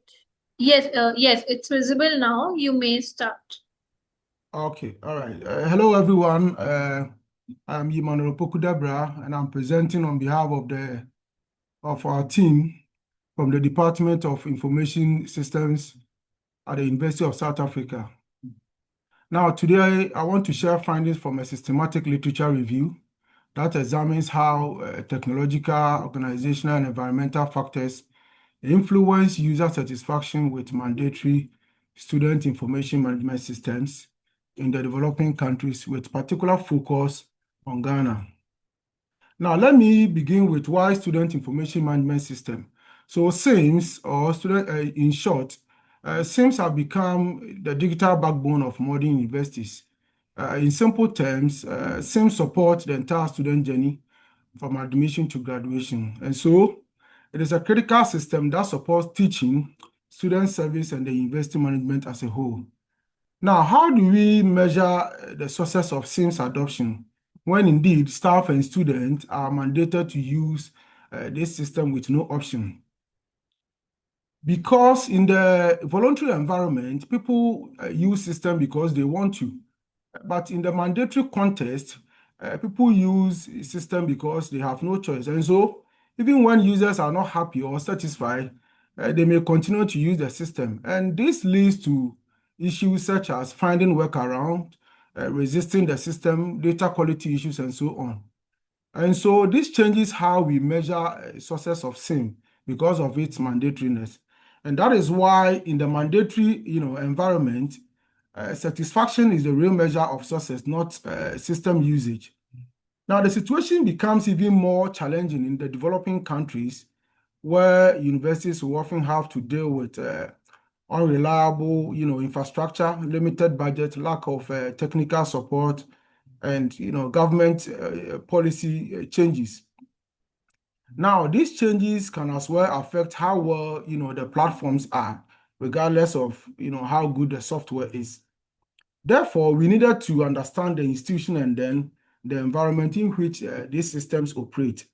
Yes, yes, it's visible now. You may start. Okay, all right. Hello, everyone. I'm Emmanuel Pokudabra, and I'm presenting on behalf of our team from the Department of Information Systems at the University of South Africa. Now, today, I want to share findings from a systematic literature review that examines how technological, organizational, and environmental factors influence user satisfaction with mandatory student information management systems in the developing countries, with particular focus on Ghana. Now, let me begin with why student information management system. So SIMS, or student, in short, SIMS have become the digital backbone of modern universities. In simple terms, SIMS support the entire student journey from admission to graduation. And so it is a critical system that supports teaching, student service, and the university management as a whole. Now, how do we measure the success of SIMS adoption when indeed staff and students are mandated to use this system with no option? Because in the voluntary environment, people use system because they want to. But in the mandatory context, people use system because they have no choice. And so even when users are not happy or satisfied, they may continue to use the system. And this leads to issues such as finding workaround, resisting the system, data quality issues, and so on. And so this changes how we measure success of SIM because of its mandatoriness. And that is why in the mandatory environment, satisfaction is the real measure of success, not system usage. Now, the situation becomes even more challenging in the developing countries where universities will often have to deal with unreliable, infrastructure, limited budget, lack of technical support, and government policy changes. Now, these changes can as well affect how well the platforms are, regardless of how good the software is. Therefore, we needed to understand the institution and then the environment in which these systems operate.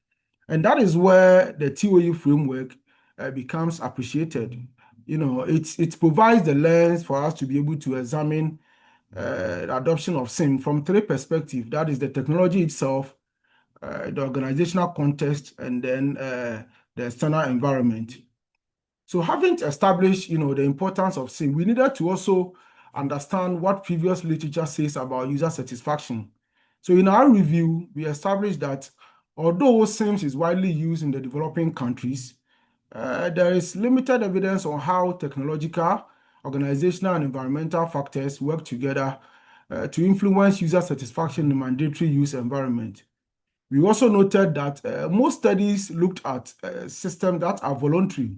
And that is where the TOE framework becomes appreciated. It provides the lens for us to be able to examine the adoption of SIM from three perspectives. That is the technology itself, the organizational context, and then the external environment. So having established, the importance of SIM, we needed to also understand what previous literature says about user satisfaction. So in our review, we established that although SIMs is widely used in the developing countries, there is limited evidence on how technological, organizational, and environmental factors work together to influence user satisfaction in the mandatory use environment. We also noted that most studies looked at systems that are voluntary,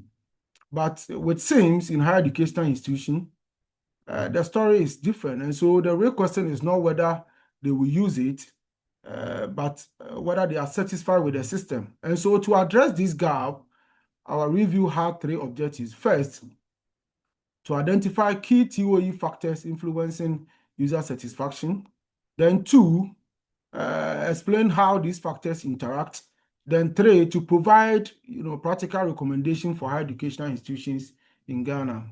but with SIMs in higher educational institutions, the story is different. And so the real question is not whether they will use it, but whether they are satisfied with the system. And so to address this gap, our review had three objectives. First, to identify key TOE factors influencing user satisfaction. Then two, explain how these factors interact. Then three, to provide practical recommendations for higher educational institutions in Ghana.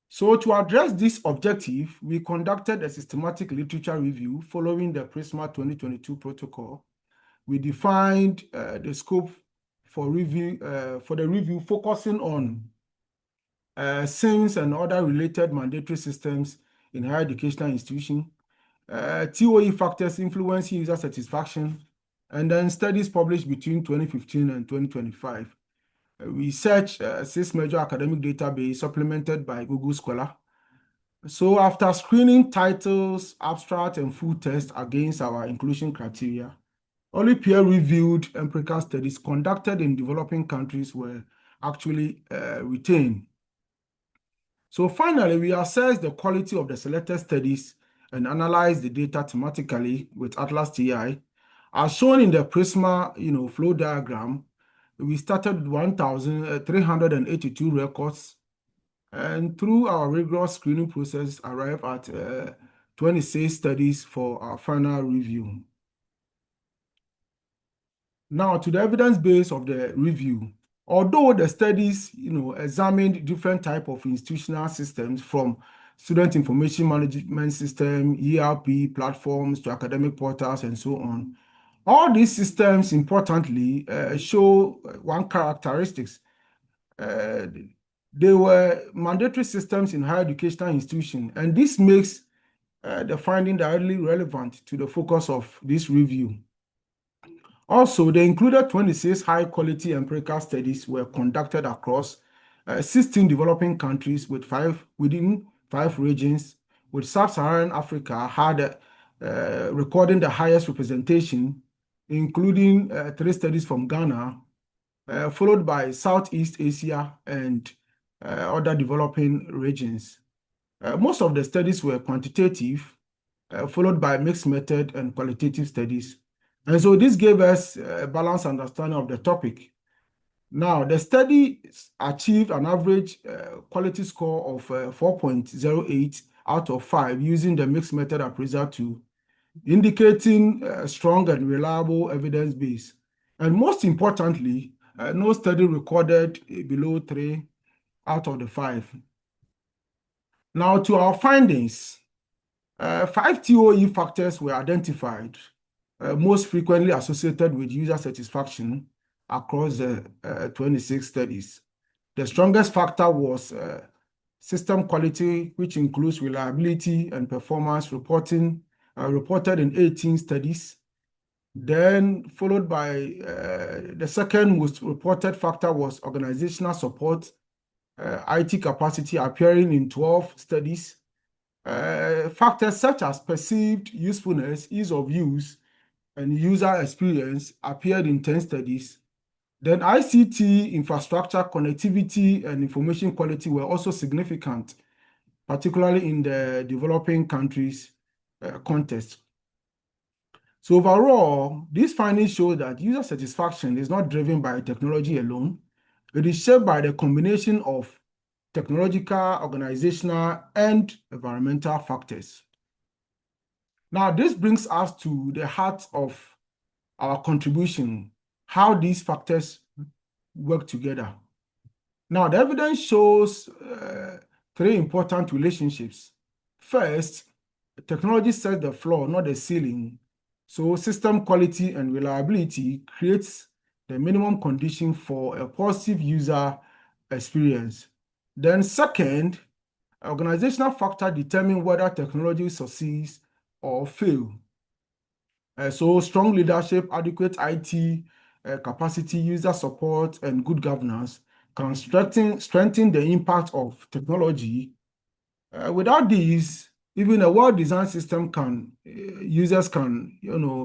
So to address this objective, we conducted a systematic literature review following the PRISMA 2022 protocol. We defined the scope for the review, focusing on SIMs and other related mandatory systems in higher educational institutions, TOE factors influencing user satisfaction, and then studies published between 2015 and 2025. We searched 6 major academic database supplemented by Google Scholar. So after screening titles, abstract, and full text against our inclusion criteria, only peer-reviewed empirical studies conducted in developing countries were actually retained. So finally, we assessed the quality of the selected studies and analyzed the data thematically with Atlas TI. As shown in the PRISMA flow diagram, we started with 1,382 records, and through our rigorous screening process, arrived at 26 studies for our final review. Now, to the evidence base of the review, although the studies examined different types of institutional systems from student information management system, ERP platforms to academic portals and so on, all these systems importantly show one characteristics. They were mandatory systems in higher educational institutions, and this makes the finding directly relevant to the focus of this review. Also, they included 26 high-quality empirical studies were conducted across 16 developing countries within 5 regions, with Sub-Saharan Africa had recording the highest representation, including 3 studies from Ghana, followed by Southeast Asia and other developing regions. Most of the studies were quantitative, followed by mixed method and qualitative studies. And so this gave us a balanced understanding of the topic. Now, the study achieved an average quality score of 4.08 out of 5 using the mixed method appraisal tool, indicating strong and reliable evidence base. And most importantly, no study recorded below 3 out of the 5. Now to our findings, 5 TOE factors were identified, most frequently associated with user satisfaction across the 26 studies. The strongest factor was system quality, which includes reliability and performance reported in 18 studies. Then followed by the second most reported factor was organizational support, IT capacity, appearing in 12 studies. Factors such as perceived usefulness, ease of use, and user experience appeared in 10 studies. Then ICT, infrastructure, connectivity, and information quality were also significant, particularly in the developing countries context. So overall, these findings show that user satisfaction is not driven by technology alone. It is shaped by the combination of technological, organizational, and environmental factors. Now, this brings us to the heart of our contribution, how these factors work together. Now, the evidence shows 3 important relationships. First, technology sets the floor, not the ceiling. So system quality and reliability creates the minimum condition for a positive user experience. Then second, organizational factor determine whether technology succeeds or fail. So strong leadership, adequate IT capacity, user support, and good governance can strengthen the impact of technology. Without these, even a well-designed system users can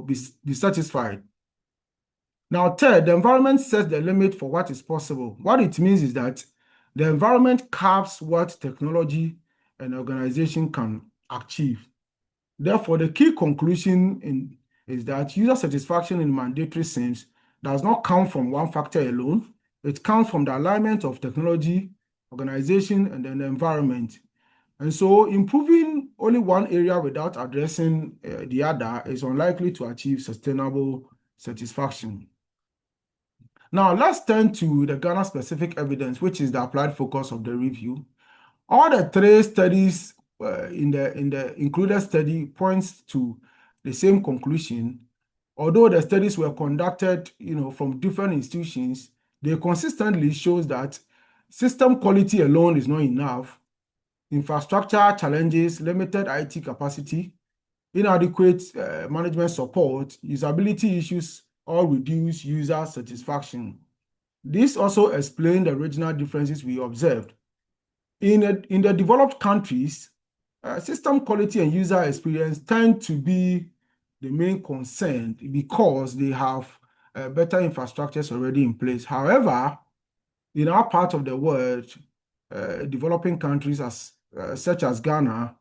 be dissatisfied. Now, third, the environment sets the limit for what is possible. What it means is that the environment caps what technology and organization can achieve. Therefore, the key conclusion is that user satisfaction in mandatory sense does not come from one factor alone. It comes from the alignment of technology, organization, and then the environment. And so improving only one area without addressing the other is unlikely to achieve sustainable satisfaction. Now, let's turn to the Ghana-specific evidence, which is the applied focus of the review. All the 3 studies in the included study points to the same conclusion. Although the studies were conducted, from different institutions, they consistently shows that system quality alone is not enough. Infrastructure challenges, limited IT capacity, inadequate management support, usability issues, or reduce user satisfaction. This also explains the regional differences we observed. In the developed countries, system quality and user experience tend to be the main concern because they have better infrastructures already in place. However, in our part of the world, developing countries such as Ghana,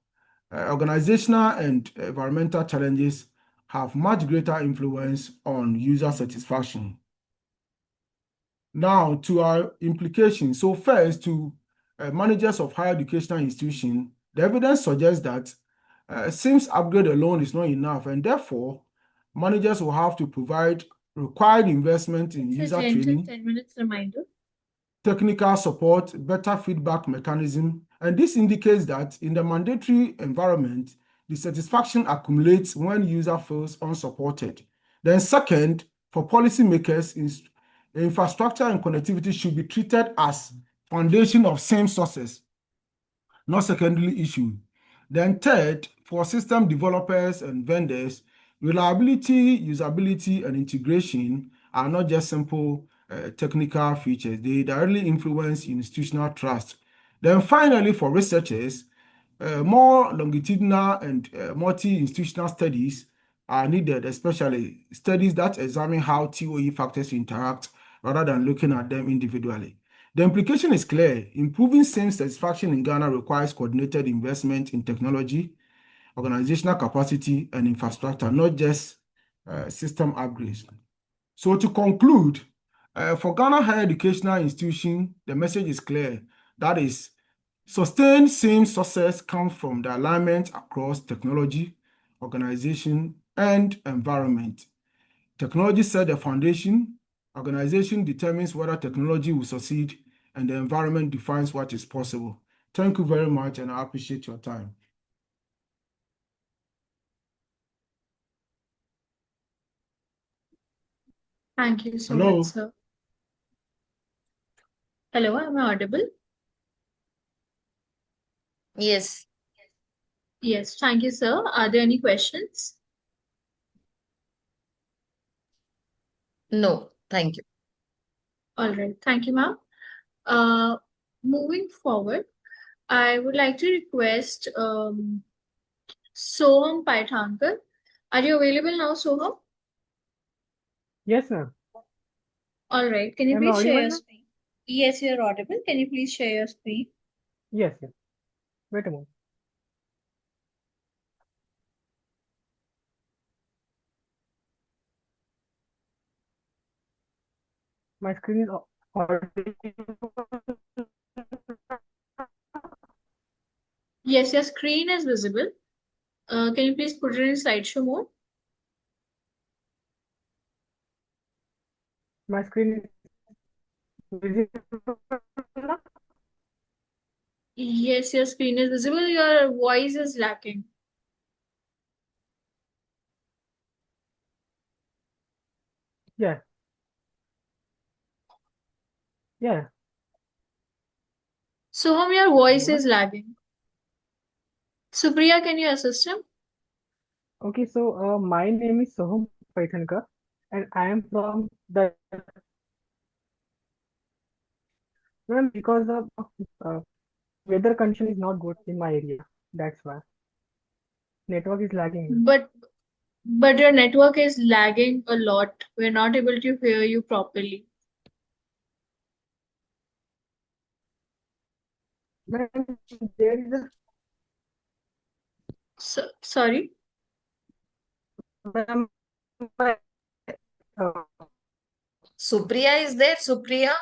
organizational and environmental challenges have much greater influence on user satisfaction. Now, to our implications. So first, to managers of higher educational institutions, the evidence suggests that SIMS upgrade alone is not enough, and therefore, managers will have to provide required investment in user training, 10 minutes reminder. technical support, better feedback mechanism, and this indicates that in the mandatory environment, the satisfaction accumulates when user feels unsupported. Then second, for policymakers, infrastructure and connectivity should be treated as foundation of same sources, not secondary issue. Then third, for system developers and vendors, reliability, usability, and integration are not just simple technical features. They directly influence institutional trust. Then finally, for researchers, more longitudinal and multi-institutional studies are needed, especially studies that examine how TOE factors interact rather than looking at them individually. The implication is clear. Improving SIM satisfaction in Ghana requires coordinated investment in technology, organizational capacity, and infrastructure, not just system upgrades. So to conclude, for Ghana higher educational institution, the message is clear. That is, Sustained SIM success comes from the alignment across technology, organization, and environment. Technology set the foundation, organization determines whether technology will succeed, and the environment defines what is possible. Thank you very much, and I appreciate your time. Thank you so Hello. much, sir. Hello, am I audible? Yes. Yes, thank you, sir. Are there any questions? No, thank you. All right, thank you, ma'am. Moving forward, I would like to request Soham Paithankar. Are you available now, Soham? Yes, ma'am. All right, can you Am I please share audible your now? screen? Yes, you're audible. Can you please share your screen? Yes, yes. Wait a moment. My screen is audible. Yes, your screen is visible. Can you please put it in slideshow mode? My screen is visible now? Yes, your screen is visible. Your voice is lacking. Yeah, yeah. Soham, your voice Moment. is lagging. Supriya, can you assist him? Okay, so my name is Soham Paithankar, and I am from the ma'am, because the uh, weather condition is not good in my area. That's why network is lagging. But your network is lagging a lot. We're not able to hear you properly. Ma'am, there is a Sorry. ma'am, my, uh, Supriya is there? Supriya?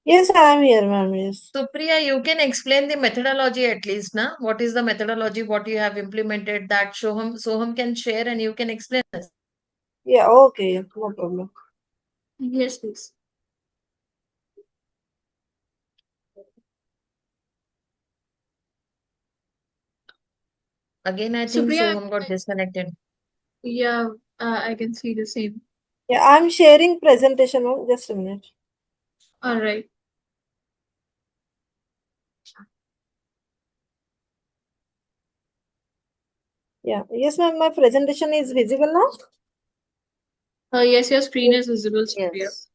Yes, I am here, ma'am. Yes. Supriya, you can explain the methodology at least, na? What is the methodology, what you have implemented that Soham can share and you can explain us. Yeah, okay, no problem. Yes, please. Again, I think Supriya, Soham got disconnected. yeah, I can see the same. Yeah, I'm sharing presentation, ma'am. Just a minute. All right. Yeah, yes, ma'am. My presentation is visible now. Yes, your screen is visible, Supriya. Yes.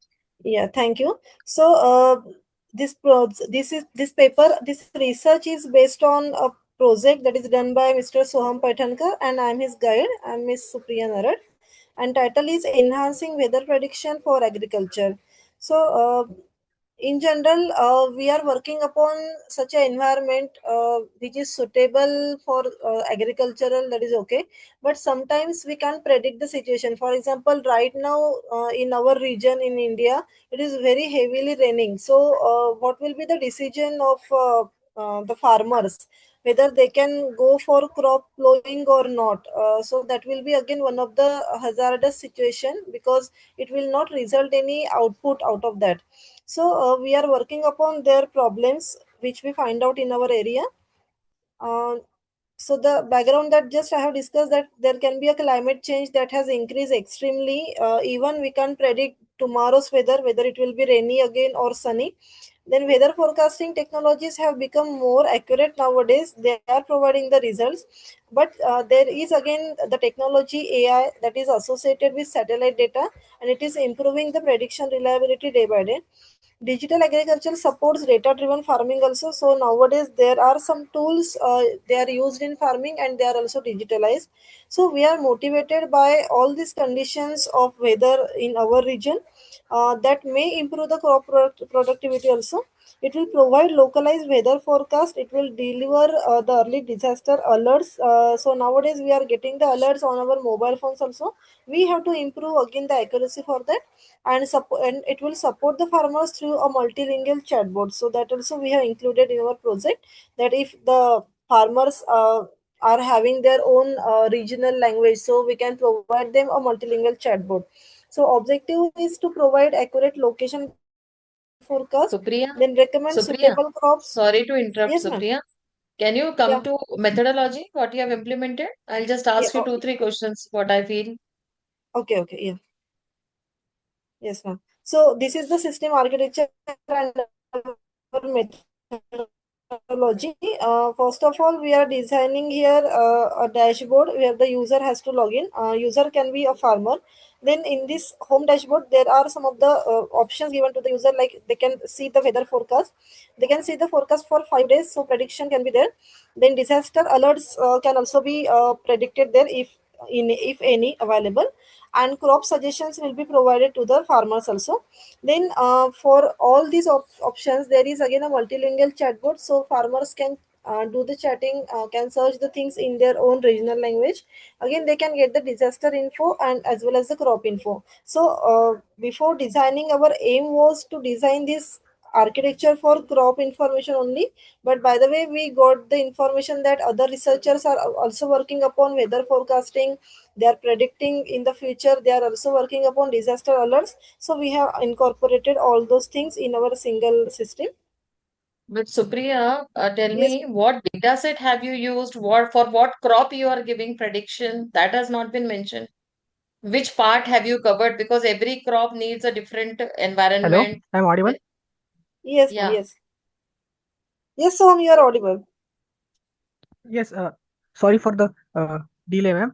Yeah, thank you. So, this paper, this research is based on a project that is done by Mr. Soham Paithankar, and I'm his guide. I'm Miss Supriya Narad, and title is Enhancing Weather Prediction for Agriculture. So, in general, we are working upon such an environment which is suitable for agricultural. That is okay, but sometimes we can't predict the situation. For example, right now in our region in India, it is very heavily raining. So, what will be the decision of the farmers, whether they can go for crop plowing or not? So that will be again one of the hazardous situation, because it will not result any output out of that. So we are working upon their problems which we find out in our area. uh, so the background that just I have discussed, that there can be a climate change that has increased extremely. Even we can't predict tomorrow's weather, whether it will be rainy again or sunny. Then weather forecasting technologies have become more accurate nowadays. They are providing the results, but there is again the technology AI that is associated with satellite data, and it is improving the prediction reliability day by day. Digital agriculture supports data driven farming also. So nowadays there are some tools, they are used in farming and they are also digitalized. So we are motivated by all these conditions of weather in our region that may improve the crop productivity also. It will provide localized weather forecast. It will deliver the early disaster alerts. So nowadays we are getting the alerts on our mobile phones also. We have to improve again the accuracy for that, and and it will support the farmers through a multilingual chatbot. So that also we have included in our project, that if the farmers are having their own regional language, so we can provide them a multilingual chatbot. So objective is to provide accurate location forecast, then recommend Supriya, suitable crops. Supriya, sorry to Yes, ma'am. interrupt, Supriya. Can you Yeah. come to methodology, what you have implemented? I'll just Yeah. ask you two, three questions, what I feel. Okay. Okay. Yeah. Yes, ma'am. So this is the system architecture and our methodology. First of all, we are designing here a dashboard where the user has to log in. User can be a farmer. Then in this home dashboard, there are some of the options given to the user, like they can see the weather forecast. They can see the forecast for 5 days, so prediction can be there. Then disaster alerts can also be predicted there, if any available, and crop suggestions will be provided to the farmers also. Then for all these options, there is again a multilingual chatbot, so farmers can do the chatting, can search the things in their own regional language. Again, they can get the disaster info and as well as the crop info. So before designing, our aim was to design this architecture for crop information only, but by the way we got the information that other researchers are also working upon weather forecasting. They are predicting in the future. They are also working upon disaster alerts. So we have incorporated all those things in our single system. But Supriya, tell Yes. me what data set have you used? What for what crop you are giving prediction? That has not been mentioned. Which part have you covered? Because every crop needs a different Hello, environment. I'm audible. Yes, ma'am. Yeah. Yes. Yes, so you are audible. Yes, sorry for the delay, ma'am.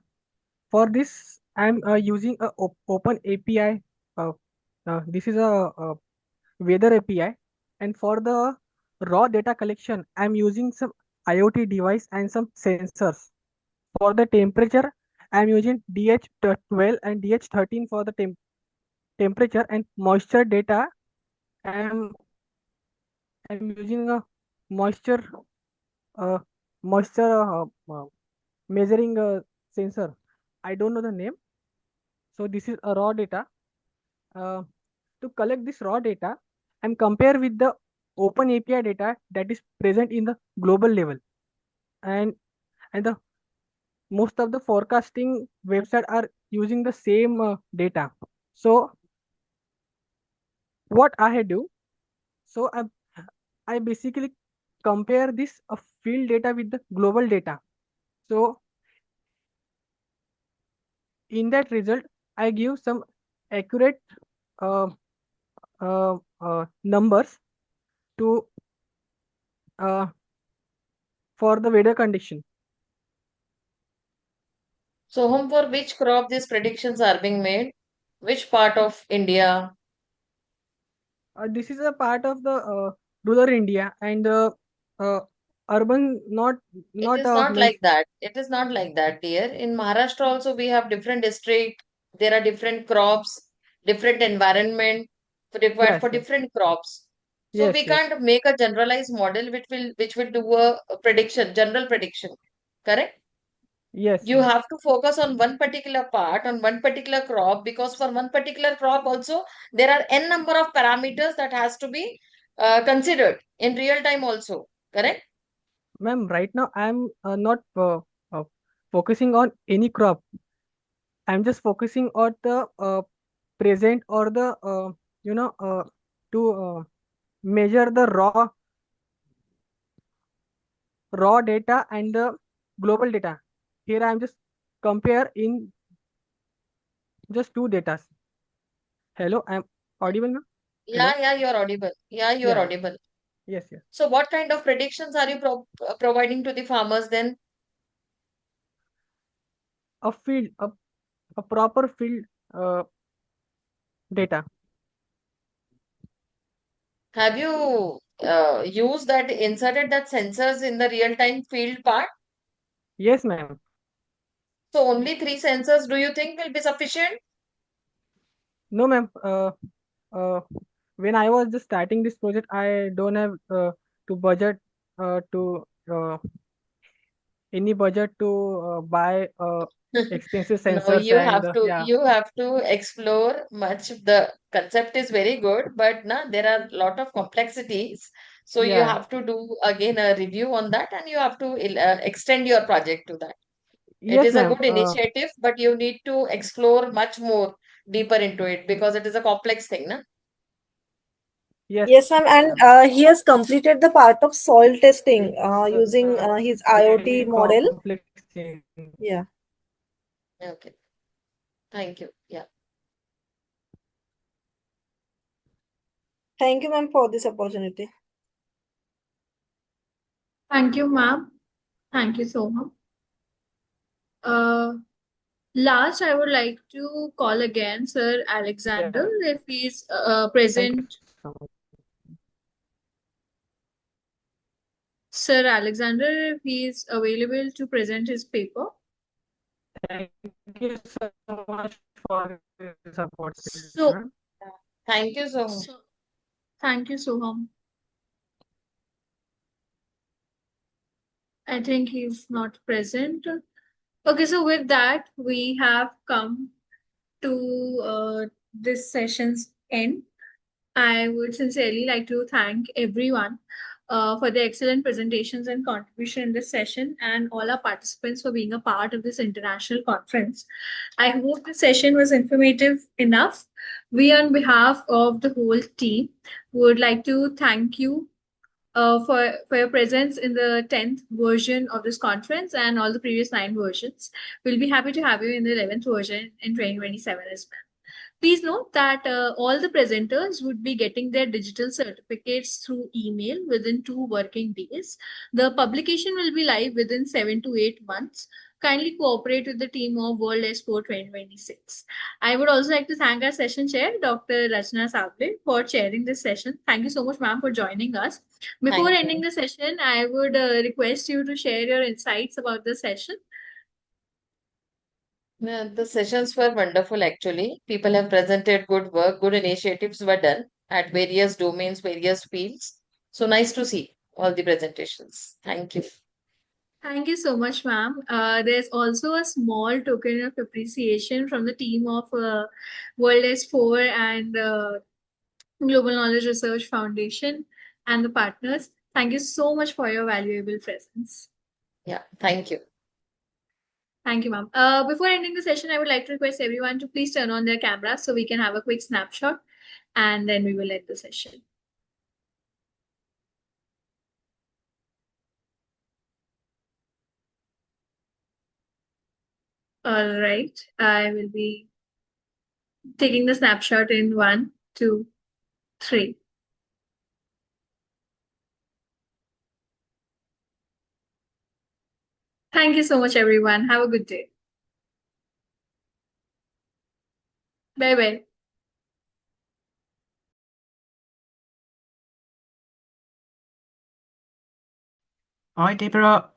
For this, I'm using a open API. Uh, this is a weather API, and for the raw data collection, I'm using some IoT device and some sensors. For the temperature, I'm using DH12 and DH13 for the temperature, and moisture data. I'm I'm using a moisture uh, moisture measuring sensor. I don't know the name. So this is a raw data. Uh, to collect this raw data and compare with the open API data that is present in the global level, and the most of the forecasting website are using the same data. So what I do, so I basically compare this field data with the global data. So in that result, I give some accurate uh, numbers to uh, for the weather condition. So, home for which crop these predictions are being made? Which part of India? This is a part of the rural India and uh, urban, It not is not mentioned. like that. It is not like that, dear. In Maharashtra also we have different district. There are different crops, different environment required Yes, for yes, different crops. So yes, we yes, can't make a generalized model which will do a prediction, general prediction. Correct? yes, You yes, have to focus on one particular part, on one particular crop, because for one particular crop also there are n number of parameters that has to be considered in real time also. Correct? ma'am. Right now, I'm not focusing on any crop. I'm just focusing on the present or the you know to measure the raw data and the global data. Here, I'm just compare in just two data. Hello, I'm audible now. Yeah, Hello. yeah, you're audible. Yeah, you're Yeah, yeah. audible. Yes, yes. So what kind of predictions are you providing to the farmers then? A field, a proper field data. Have you used that, inserted that sensors in the real-time field part? Yes, ma'am. So only three sensors do you think will be sufficient? No, ma'am. Uh, when I was just starting this project, I don't have to budget to any budget to buy expensive No, sensors and yeah. you have to explore much. The concept is very good, but there are a lot of complexities. So you Yeah. have to do again a review on that, and you have to extend your project to that. It Yes, is a ma'am. good initiative, but you need to explore much more deeper into it because it is a complex thing, na? Yes. Yes, ma'am. And he has completed the part of soil testing It's using a his very IoT model. complex thing. Yeah. Okay. Thank you. Yeah. Thank you, ma'am, for this opportunity. Thank you, ma'am. Thank you so much. Uh, Last, I would like to call again Sir Alexander Yeah. if he's Thank you present. so much. Sir Alexander, if he's available to present his paper. Thank you so much for this opportunity, So, ma'am. Thank you so much. so thank you, Soham. I think he's not present. Okay, so with that, we have come to this session's end. I would sincerely like to thank everyone for their excellent presentations and contribution in this session, and all our participants for being a part of this international conference. I hope the session was informative enough. We, on behalf of the whole team, would like to thank you for your presence in the 10th version of this conference and all the previous 9 versions. We'll be happy to have you in the 11th version in 2027 as well. Please note that all the presenters would be getting their digital certificates through email within 2 working days. The publication will be live within 7 to 8 months. Kindly cooperate with the team of WorldS4 2026. I would also like to thank our session chair, Dr. Rachna Sable, for chairing this session. Thank you so much, ma'am, for joining us. Before Thank ending you. the session, I would request you to share your insights about the session. The sessions were wonderful, actually. People have presented good work, good initiatives were done at various domains, various fields. So nice to see all the presentations. Thank you. Thank you so much, ma'am. There's also a small token of appreciation from the team of WorldS4 and Global Knowledge Research Foundation and the partners. Thank you so much for your valuable presence. Yeah, thank you. Thank you, ma'am. Before ending the session, I would like to request everyone to please turn on their cameras so we can have a quick snapshot, and then we will end the session. All right, I will be taking the snapshot in 1, 2, 3. Thank you so much, everyone. Have a good day. Bye bye. All right, Deborah,